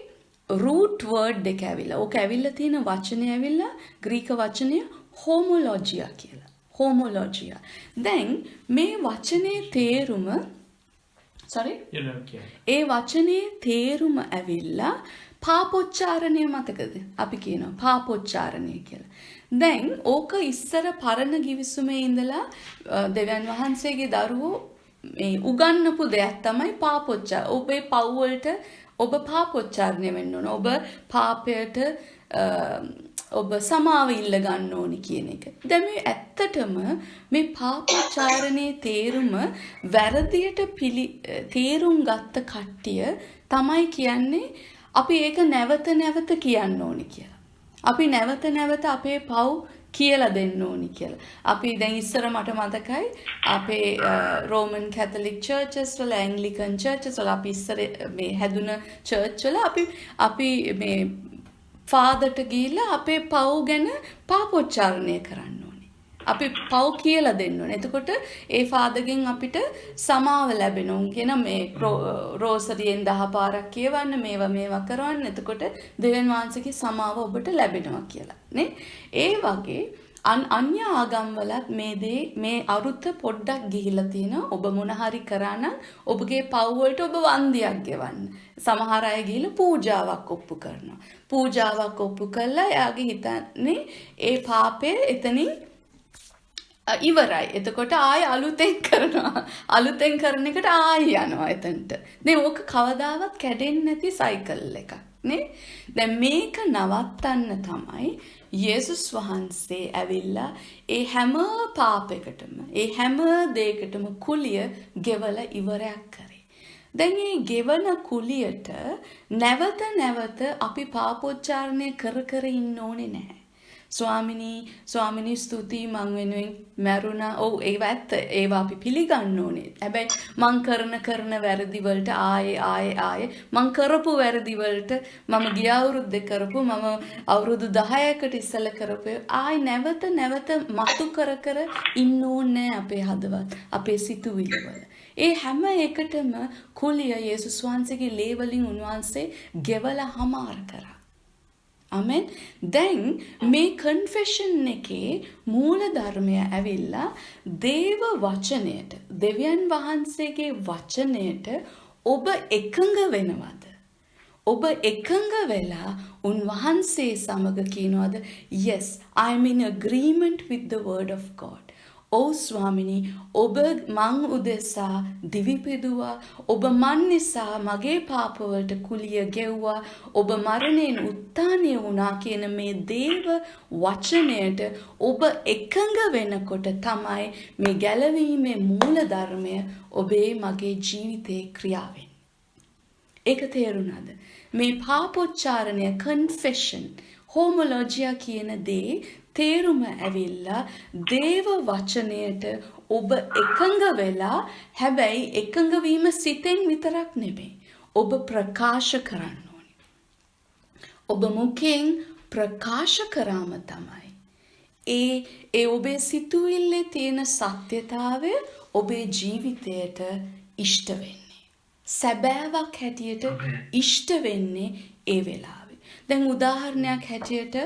root word එක ඇවිල්ලා. ඕක ඇවිල්ලා තියෙන වචනේ ඇවිල්ලා ග්‍රීක වචනය homologia කියලා. homologia. දැන් මේ වචනේ තේරුම ඒ වචනේ තේරුම ඇවිල්ලා පාපොච්චාරණය මතකද? අපි කියනවා පාපොච්චාරණය කියලා. දැන් ඕක ඉස්සර පරණ ගිවිසුමේ ඉඳලා දෙවියන් වහන්සේගේ දරුවෝ මේ උගන්වපු දෙයක් තමයි පාපොච්චාර. ඔබේ පව් වලට ඔබ පාපොච්චාරණය වෙන්න ඕන. ඔබ පාපයට ඔබ සමාව ඉල්ල ගන්න ඕනි කියන එක. දැන් මේ ඇත්තටම මේ පාපොච්චාරණයේ තේරුම වැරදියට තේරුම් ගත්ත කට්ටිය තමයි කියන්නේ අපි ඒක නැවත නැවත කියන්න ඕනි කියලා. අපි නැවත නැවත අපේ පව් කියලා දෙන්න ඕනි කියලා. අපි දැන් ඉස්සර මට මතකයි අපේ රෝමන් කැතලික් චර්චස් වල, ඇන්ග්ලිකන් චර්චස් වල අපි ඉස්සර මේ හැදුන චර්ච් වල අපි මේ ෆාදර්ට ගිහිල්ලා අපේ පව් ගැන පාපොච්චාරණය කරන්න ඕනේ. අපි පව් කියලා දෙන්න ඕනේ. එතකොට ඒ ෆාදර්ගෙන් අපිට සමාව ලැබෙනවා කියන මේ රෝසරියෙන් 10 පාරක් කියවන්න, මේවා කරවන්න. එතකොට දෙවියන් වහන්සේගේ සමාව ඔබට ලැබෙනවා කියලා. නේ? ඒ වගේ අන්‍ය ආගම් වලත් මේ අරුත පොඩ්ඩක් ගිහිලා තියෙනවා. ඔබ මොන හරි කරා නම් ඔබගේ පව් වලට ඔබ වන්දියක් ගෙවන්න. සමහර අය ගිහිලා පූජාවක් ඔප්පු කරනවා. පූජාවක් ඔප්පු කළා එයාගේ හිතන්නේ ඒ පාපය එතනින් ඉවරයි. එතකොට ආයෙ අලුතෙන් කරනවා. අලුතෙන් කරන එකට ආයෙ යනවා එතනට. දැන් ඕක කවදාවත් කැඩෙන්නේ නැති සයිකල් එකක්. නේ? දැන් මේක නවත්තන්න තමයි යේසුස් වහන්සේ ඇවිල්ලා ඒ හැම පාපයකටම ඒ හැම දෙයකටම කුලිය ගෙවලා ඉවරයක් කරේ. දැන් මේ ගෙවන කුලියට නැවත නැවත අපි පාපෝච්චාරණය කර ඉන්න ඕනේ නැහැ. ස්වාමිනී ස්තුතියි මං වෙනුවෙන් මැරුණා. ඔව් ඒව ඇත්ත. ඒවා අපි පිළිගන්න ඕනේ. හැබැයි මං කරන වැරදි වලට ආයේ මං කරපු වැරදි වලට මම ගිය අවුරුද්දේ කරපු මම අවුරුදු 10කට ඉස්සෙල්ලා කරපු ආයේ නැවත මතු කර ඉන්න ඕනේ අපේ හදවත් අපේ සිතුවිලි වල. ඒ හැම එකටම කුලිය යේසුස් වහන්සේගේ ලේ වලින් උන්වහන්සේ ගෙවලා හමාර කරා. Amen. දැන් මේ කන්ෆෙෂන් එකේ මූල ධර්මය ඇවිල්ලා දේව වචනයට දෙවියන් වහන්සේගේ වචනයට ඔබ එකඟ වෙනවද? ඔබ එකඟ වෙලා උන්වහන්සේ සමග කියනවාද yes I am in agreement with the word of God. ඔව් ස්වාමිනී ඔබ මං උදෙසා දිවි පිදුවා ඔබ මන් නිසා මගේ පාපවලට කුලිය ගෙව්වා ඔබ මරණයෙන් උත්ථානය වුණා කියන මේ දේව වචනයට ඔබ එකඟ වෙනකොට තමයි මේ ගැලවීමේ මූල ධර්මය ඔබේ මගේ ජීවිතේ ක්‍රියාවෙන්. ඒක තේරුණාද? මේ පාපෝච්චාරණය කන්ෆෙෂන් හෝමොලොජියා කියන දේ තේරුම ඇවිල්ලා දේව වචනයට ඔබ එකඟ වෙලා හැබැයි එකඟ වීම සිතෙන් විතරක් නෙමෙයි ඔබ ප්‍රකාශ කරන්න ඕනේ. ඔබ මුඛයෙන් ප්‍රකාශ කරාම තමයි ඒ ඔබේ සිතුවිල්ලේ තියෙන සත්‍යතාවය ඔබේ ජීවිතයට ඉෂ්ට වෙන්නේ. සැබෑවක් හැටියට ඉෂ්ට වෙන්නේ ඒ වෙලාවේ. දැන් උදාහරණයක් හැටියට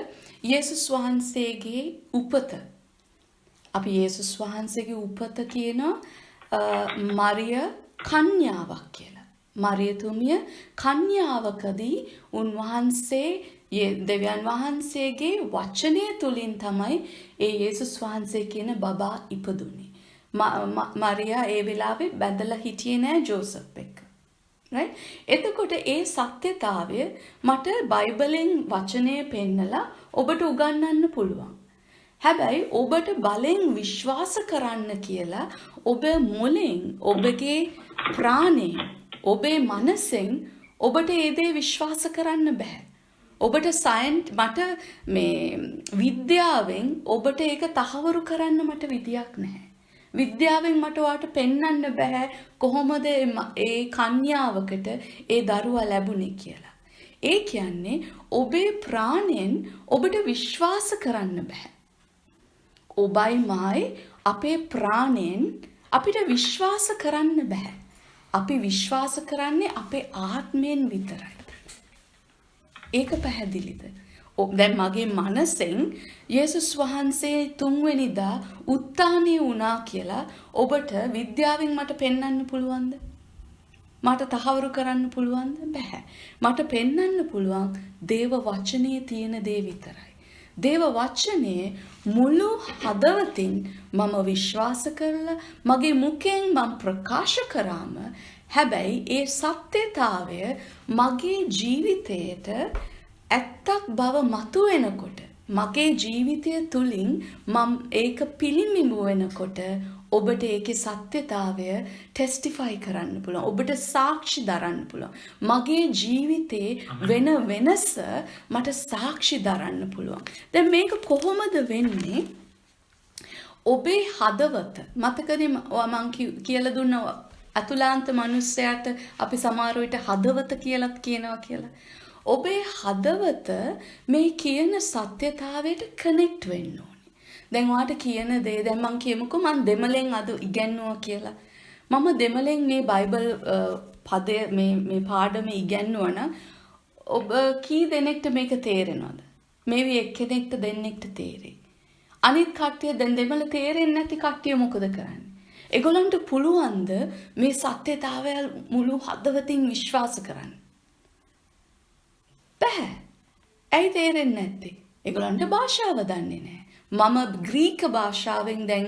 යේසුස් වහන්සේගේ උපත. අපි යේසුස් වහන්සේගේ උපත කියනවා මරිය කන්‍යාවක් කියලා. මරියතුමිය කන්‍යාවකදී උන්වහන්සේ දෙවියන් වහන්සේගේ වචනය තුලින් තමයි ඒ යේසුස් වහන්සේ කියන බබා ඉපදුනේ. මරියා ඒ වෙලාවේ බැඳලා හිටියේ නෑ ජෝසප් එක්ක. right? එතකොට ඒ සත්‍යතාවය මට බයිබලෙන් වචනය පෙන්නලා ඔබට උගන්වන්න පුළුවන්. හැබැයි ඔබට බලෙන් විශ්වාස කරන්න කියලා ඔබ මොලෙන් ඔබගේ ප්‍රාණයෙන් ඔබේ මනසෙන් ඔබට ඒ දේ විශ්වාස කරන්න බෑ. ඔබට මට මේ විද්‍යාවෙන් ඔබට ඒක තහවුරු කරන්න මට විදියක් නැහැ. විද්‍යාවෙන් මට ඔයාට පෙන්වන්න බෑ කොහොමද ඒ කන්‍යාවකට ඒ දරුවා ලැබුණේ කියලා. ඒ කියන්නේ ඔබේ ප්‍රාණයෙන් ඔබට විශ්වාස කරන්න බෑ. ඔබයි මායි අපේ ප්‍රාණයෙන් අපිට විශ්වාස කරන්න බෑ. අපි විශ්වාස කරන්නේ අපේ ආත්මයෙන් විතරයි. ඒක පැහැදිලිද? දැන් මගේ මනසෙන් යේසුස් වහන්සේ 3 වෙනිදා උත්ථානය වුණා කියලා ඔබට විද්‍යාවෙන් මට පෙන්වන්න පුළුවන්ද? මට තහවුරු කරන්න පුළුවන්ද? බෑ. මට පෙන්වන්න පුළුවන් දේව වචනේ තියෙන දේ විතරයි. දේව වචනේ මුළු හදවතින් මම විශ්වාස කරලා මගේ මුඛයෙන් මම ප්‍රකාශ කරාම හැබැයි ඒ සත්‍යතාවය මගේ ජීවිතයට ඇත්තක් බව මතුවෙනකොට මගේ ජීවිතය තුලින් මම ඒක පිළිඹු වෙනකොට ඔබට ඒකේ සත්‍යතාවය ටෙස්ටිෆයි කරන්න පුළුවන්. ඔබට සාක්ෂි දරන්න පුළුවන්. මගේ ජීවිතේ වෙන වෙනස මට සාක්ෂි දරන්න පුළුවන්. දැන් මේක කොහොමද වෙන්නේ? ඔබේ හදවත මතකද මම කියලා දුන්න අතුලාන්ත මිනිස්සයාට අපි සමහර විට හදවත කියලාත් කියනවා කියලා. ඔබේ හදවත මේ කියන සත්‍යතාවයට කනෙක්ට් වෙන්න ඕනේ. දැන් ඔයාට කියන දේ දැන් මම කියමුකෝ මම දෙමළෙන් අද ඉගෙනුවා කියලා. මම දෙමළෙන් මේ බයිබල් පදය මේ පාඩම ඉගෙනුවා නම් ඔබ කී දෙනෙක්ට මේක තේරෙනවද? මේවි එක්කෙනෙක්ට දෙන්නෙක්ට තේරෙයි. අනිත් කට්ටිය දැන් දෙමළ තේරෙන්නේ නැති කට්ටිය මොකද කරන්නේ? ඒගොල්ලන්ට පුළුවන්ද මේ සත්‍යතාවය මුළු හදවතින් විශ්වාස කරන්න? බෑ. ඇයි තේරෙන්නේ නැත්තේ? ඒගොල්ලන්ට භාෂාව දන්නේ නැහැ. මම ග්‍රීක භාෂාවෙන් දැන්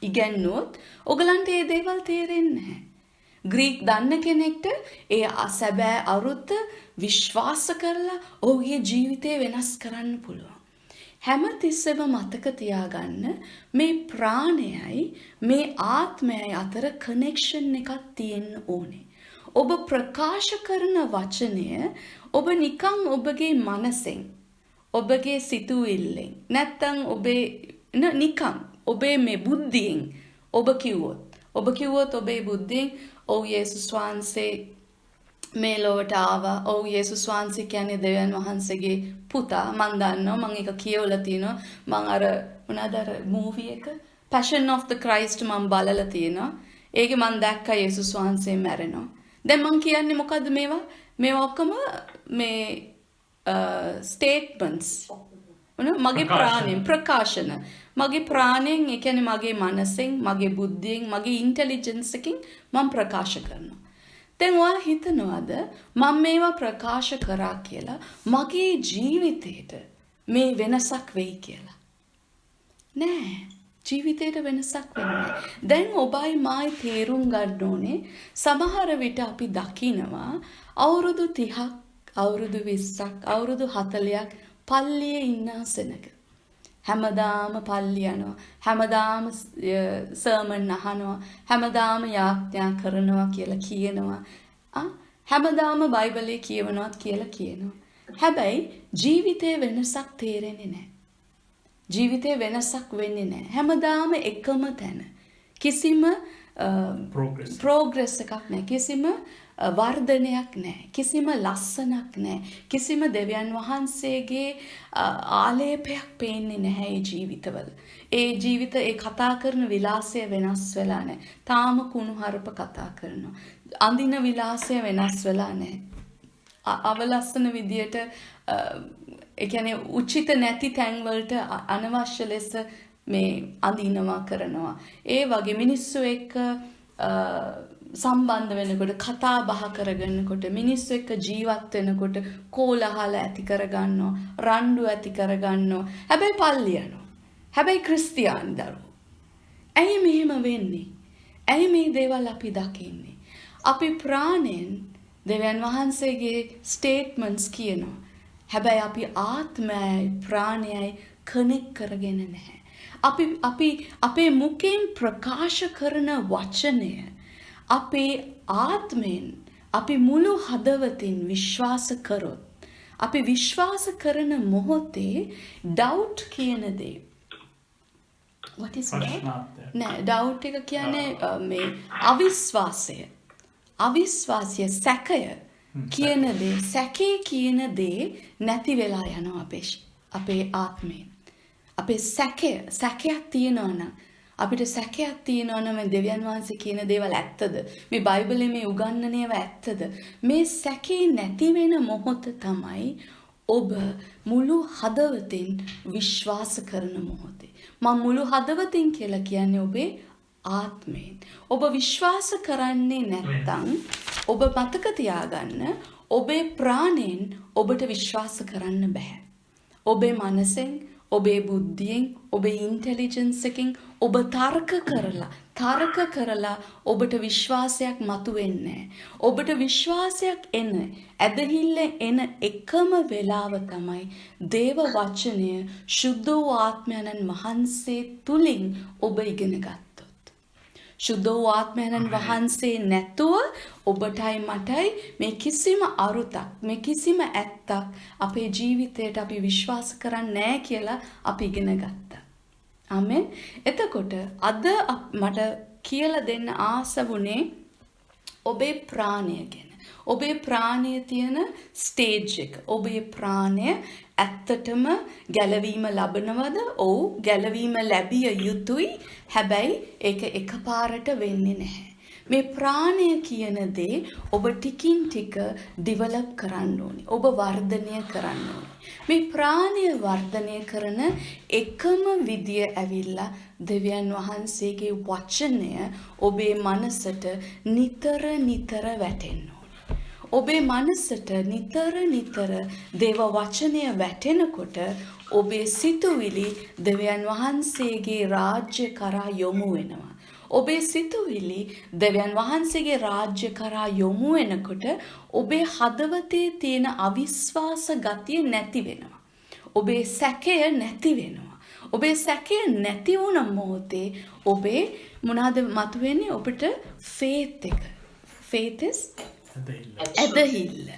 ඉගෙනුවොත් ඔයගලන්ට මේ දේවල් තේරෙන්නේ නැහැ. ග්‍රීක් දන්න කෙනෙක්ට ඒ සැබෑ අරුත විශ්වාස කරලා ඔහුගේ ජීවිතය වෙනස් කරන්න පුළුවන්. හැම තිස්සෙම මතක තියාගන්න මේ ප්‍රාණයයි මේ ආත්මයයි අතර කනෙක්ෂන් එකක් තියෙන්න ඕනේ. ඔබ ප්‍රකාශ කරන වචනය ඔබ නිකන් ඔබගේ මනසෙන් ඔබගේ සිතුවිල්ලෙන් නැත්තම් ඔබේ නිකන් ඔබේ මේ බුද්ධියෙන් ඔබ කිව්වොත් ඔබේ බුද්ධියෙන් ඔව් යේසුස් වහන්සේ මේ ලොවට ආවා. ඔව් යේසුස් වහන්සේ කියන්නේ දෙවියන් වහන්සේගේ පුතා. මම දන්නවා මම ඒක කියවලා තිනවා. මම අර මොනවාද අර මූවි එක Passion of the Christ මම බලලා තිනවා. ඒකේ මම දැක්කා යේසුස් වහන්සේ මැරෙනවා. දැන් මම කියන්නේ මොකද්ද මේවා ඔක්කොම මේ ස්ටේට්මන්ට්ස් මගේ ප්‍රාණයෙන් ප්‍රකාශන මගේ ප්‍රාණයෙන් ඒ කියන්නේ මගේ මනසෙන් මගේ බුද්ධියෙන් මගේ ඉන්ටෙලිජන්ස් එකෙන් මම ප්‍රකාශ කරනවා. දැන් ඔයා හිතනවාද මම මේවා ප්‍රකාශ කරා කියලා මගේ ජීවිතේට මේ වෙනසක් වෙයි කියලා? නෑ, ජීවිතේට වෙනසක් වෙන්නේ. දැන් ඔබයි මායි තේරුම් ගන්න ඕනේ සමහර විට අපි දකිනවා අවුරුදු 30ක් අවුරුදු 20ක් අවුරුදු 40ක් පල්ලියේ ඉන්න සෙනග. හැමදාම පල්ලි යනවා. හැමදාම සර්මන් අහනවා. හැමදාම යාඥා කරනවා කියලා කියනවා. හැමදාම බයිබලයේ කියවනවත් කියලා කියනවා. හැබැයි ජීවිතේ වෙනසක් තේරෙන්නේ නැහැ. ජීවිතේ වෙනසක් වෙන්නේ නැහැ. හැමදාම එකම තැන. කිසිම progress එකක් නැහැ. කිසිම වර්ධනයක් නැහැ. කිසිම ලස්සනක් නැහැ. කිසිම දෙවියන් වහන්සේගේ ආලේපයක් පේන්නේ නැහැ ඒ ජීවිතවල. ඒ ජීවිත ඒ කතා කරන විලාසය වෙනස් වෙලා නැහැ. තාම කුණුහරුප කතා කරනවා. අඳින විලාසය වෙනස් වෙලා නැහැ. අවලස්සන විදියට ඒ කියන්නේ උචිත නැති තැන් වලට අනවශ්‍ය ලෙස මේ අඳිනවා කරනවා. ඒ වගේ මිනිස්සු එක්ක සම්බන්ධ වෙනකොට කතා බහ කරගන්නකොට මිනිස්සු එක්ක ජීවත් වෙනකොට කෝලහල ඇති කරගන්නවා, රණ්ඩු ඇති කරගන්නවා. හැබැයි පල්ලි යනවා. හැබැයි ක්‍රිස්තියානි දරුවෝ. ඇයි මෙහෙම වෙන්නේ? ඇයි මේ දේවල් අපි දකින්නේ? අපි ප්‍රාණෙන් දෙවියන් වහන්සේගේ ස්ටේට්මන්ට්ස් කියනවා. හැබැයි අපි ආත්මයයි ප්‍රාණයයි කනෙක්ට් කරගෙන නැහැ. අපි අපේ මුඛයෙන් ප්‍රකාශ කරන වචනය අපේ ආත්මෙන් අපි මුළු හදවතින් විශ්වාස කරොත් අපි විශ්වාස කරන මොහොතේ doubt කියන දේ what is doubt? නෑ doubt එක කියන්නේ මේ අවිශ්වාසය සැකය කියන දේ සැකේ කියන දේ නැති වෙලා යනවා අපේ ආත්මයෙන්. අපේ සැකයක් තියෙනවා නම් අපිට සැකයක් තියෙනවා නම් දෙවියන් වහන්සේ කියන දේවල් ඇත්තද? මේ බයිබලයේ මේ උගන්වන ඒවා ඇත්තද? මේ සැකේ නැති වෙන මොහොත තමයි ඔබ මුළු හදවතින් විශ්වාස කරන මොහොතේ. මම මුළු හදවතින් කියලා කියන්නේ ඔබේ ආත්මයෙන්. ඔබ විශ්වාස කරන්නේ නැත්නම් ඔබ මතක තියාගන්න ඔබේ ප්‍රාණයෙන් ඔබට විශ්වාස කරන්න බෑ. ඔබේ මනසෙන් ඔබේ බුද්ධියෙන් ඔබේ ඉන්ටෙලිජන්ස් එකෙන් ඔබ තර්ක කරලා ඔබට විශ්වාසයක් මතුවෙන්නේ නැහැ. ඔබට විශ්වාසයක් ඇදහිල්ල එන එකම වෙලාව තමයි දේව වචනය ශුද්ධ වූ ආත්මයන්න් වහන්සේ තුලින් ඔබ ඉගෙන ගත්තොත්. ශුද්ධ වූ ආත්මයන්න් වහන්සේ නැතුව ඔබටයි මටයි මේ කිසිම අරුතක් මේ කිසිම ඇත්තක් අපේ ජීවිතයට අපි විශ්වාස කරන්නේ නැහැ කියලා අපි ඉගෙන ගත්තා. ආමෙන්. එතකොට අද මට කියලා දෙන්න ආස වුණේ ඔබේ ප්‍රාණය ගැන. ඔබේ ප්‍රාණය තියෙන ස්ටේජ් එක. ඔබේ ප්‍රාණය ඇත්තටම ගැලවීම ලබනවද? ඔව්, ගැලවීම ලැබිය යුතුයි. හැබැයි ඒක එකපාරට වෙන්නේ නැහැ. මේ ප්‍රාණය කියන දේ ඔබ ටිකින් ටික ඩිවලොප් කරන්න ඕනේ. ඔබ වර්ධනය කරන්න ඕනේ. මේ ප්‍රාණය වර්ධනය කරන එකම විදිය ඇවිල්ලා දෙවියන් වහන්සේගේ වචනය ඔබේ මනසට නිතර වැටෙන්න ඕනේ. ඔබේ මනසට නිතර දේව වචනය වැටෙනකොට ඔබේ සිතුවිලි දෙවියන් වහන්සේගේ රාජ්‍ය කරා යොමු වෙනවා. ඔබේ සිතුවිලි දෙවියන් වහන්සේගේ රාජ්‍ය කරා යොමු වෙනකොට ඔබේ හදවතේ තියෙන අවිශ්වාස ගතිය නැති වෙනවා. ඔබේ සැකය නැති වෙනවා. ඔබේ සැකය නැති වුණ මොහොතේ ඔබේ මොනවාද මතුවෙන්නේ? ඔබට faith එක. faith is ඇදහිල්ල.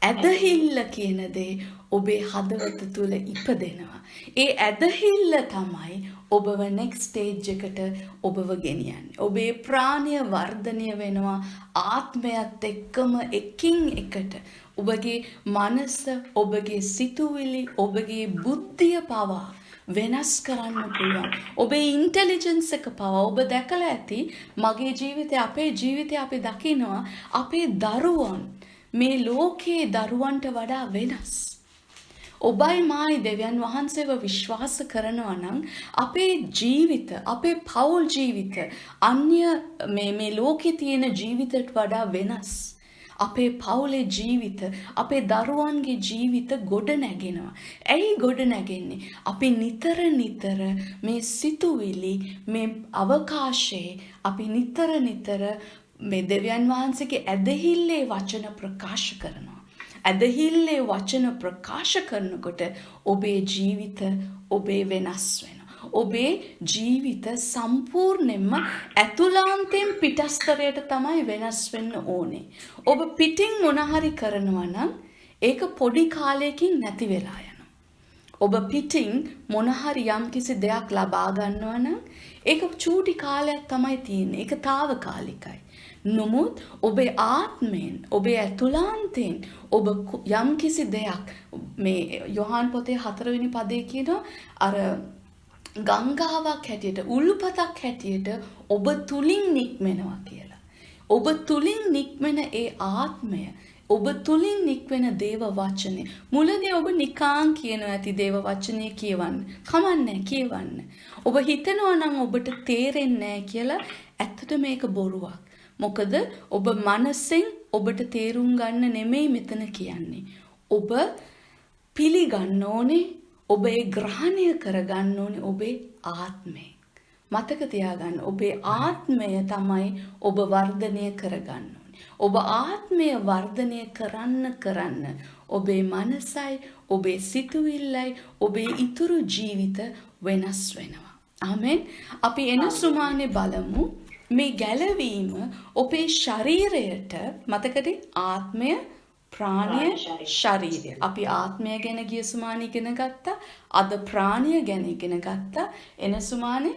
ඇදහිල්ල කියන දේ ඔබේ හදවත තුල ඉපදෙනවා. ඒ ඇදහිල්ල තමයි ඔබව next stage එකට ඔබව ගෙනියන්නේ. ඔබේ ප්‍රාණය වර්ධනය වෙනවා ආත්මයත් එක්කම එකින් එකට. ඔබගේ මනස, ඔබගේ සිතුවිලි, ඔබගේ බුද්ධිය පවා වෙනස් කරන්න පුළුවන්. ඔබේ ඉන්ටෙලිජන්ස් එක පවා ඔබ දැකලා ඇති මගේ ජීවිතය, අපේ ජීවිතය අපි දකිනවා අපේ දරුවන් මේ ලෝකයේ දරුවන්ට වඩා වෙනස්. ඔබයි මායි දෙවියන් වහන්සේව විශ්වාස කරනවා නම් අපේ ජීවිත, අපේ පෞල් ජීවිත අන්‍ය මේ ලෝකේ තියෙන ජීවිතයට වඩා වෙනස්. අපේ පවුලේ ජීවිත, අපේ දරුවන්ගේ ජීවිත ගොඩ නැගෙනවා. ඇයි ගොඩ නැගෙන්නේ? අපි නිතර මේ සිතුවිලි, මේ අවකාශයේ අපි නිතර මේ දෙවියන් වහන්සේගේ ඇදහිල්ලේ වචන ප්‍රකාශ කරනවා. ඇදහිල්ලේ වචන ප්‍රකාශ කරනකොට ඔබේ ජීවිත ඔබේ වෙනස් වෙනවා. ඔබේ ජීවිත සම්පූර්ණයෙන්ම ඇතුළාන්තයෙන් පිටස්තරයට තමයි වෙනස් වෙන්න ඕනේ. ඔබ පිටින් මොන හරි කරනවා නම් ඒක පොඩි කාලයකින් නැති වෙලා යනවා. ඔබ පිටින් මොන හරි යම්කිසි දෙයක් ලබා ගන්නවා නම් ඒක චූටි කාලයක් තමයි තියෙන්නේ. ඒක తాවකාලිකයි. නමුත් ඔබේ ආත්මයෙන්, ඔබේ ඇතුළාන්තයෙන් ඔබ යම්කිසි දෙයක් මේ යොහාන් පොතේ 4 වෙනි පදයේ කියනවා අර ගංගාවක් හැටියට, උල්පතක් හැටියට ඔබ තුලින් නික්මෙනවා කියලා. ඔබ තුලින් නික්මෙන ඒ ආත්මය, ඔබ තුලින් නික්වෙන දේව වචනේ. මුලදී ඔබ නිකාං කියනවා ඇති දේව වචනේ කියවන්න. කමන්නේ කියවන්න. ඔබ හිතනවා නම් ඔබට තේරෙන්නේ නැහැ කියලා. ඇත්තට මේක බොරුවක්. මොකද ඔබ මනසෙන් ඔබට තේරුම් ගන්න නෙමෙයි මෙතන කියන්නේ. ඔබ පිළිගන්න ඕනේ, ඔබ ඒ ග්‍රහණය කරගන්න ඕනේ ඔබේ ආත්මය. මතක තියාගන්න, ඔබේ ආත්මය තමයි ඔබ වර්ධනය කරගන්න ඕනේ. ඔබ ආත්මය වර්ධනය කරන්න ඔබේ මනසයි, ඔබේ සිතුවිල්ලයි, ඔබේ ඉතුරු ජීවිත වෙනස් වෙනවා. ආමෙන්. අපි එන සුමානේ බලමු. මේ ගැලවීම ඔබේ ශරීරයට, මතකද? ආත්මය, ප්‍රාණය, ශරීරය. අපි ආත්මය ගැන ගිය සුමානේ ඉගෙන ගත්තා. අද ප්‍රාණය ගැන ඉගෙන ගත්තා. එන සුමානේ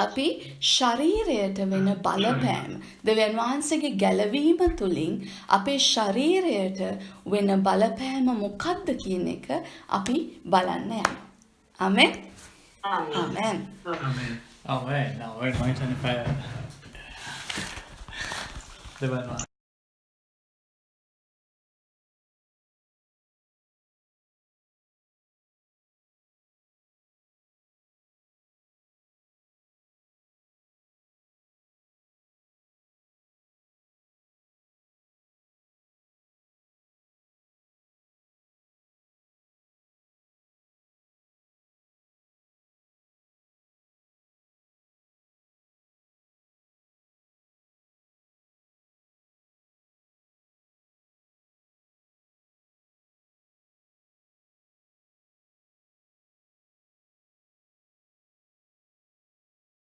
අපි ශරීරයට වෙන බලපෑම, දෙවියන් වහන්සේගේ ගැලවීම තුළින් අපේ ශරීරයට වෙන බලපෑම මොකක්ද කියන එක අපි බලන්න යනවා. ආමෙන්. ආමෙන්. Amen. Now, wait, my turn if I...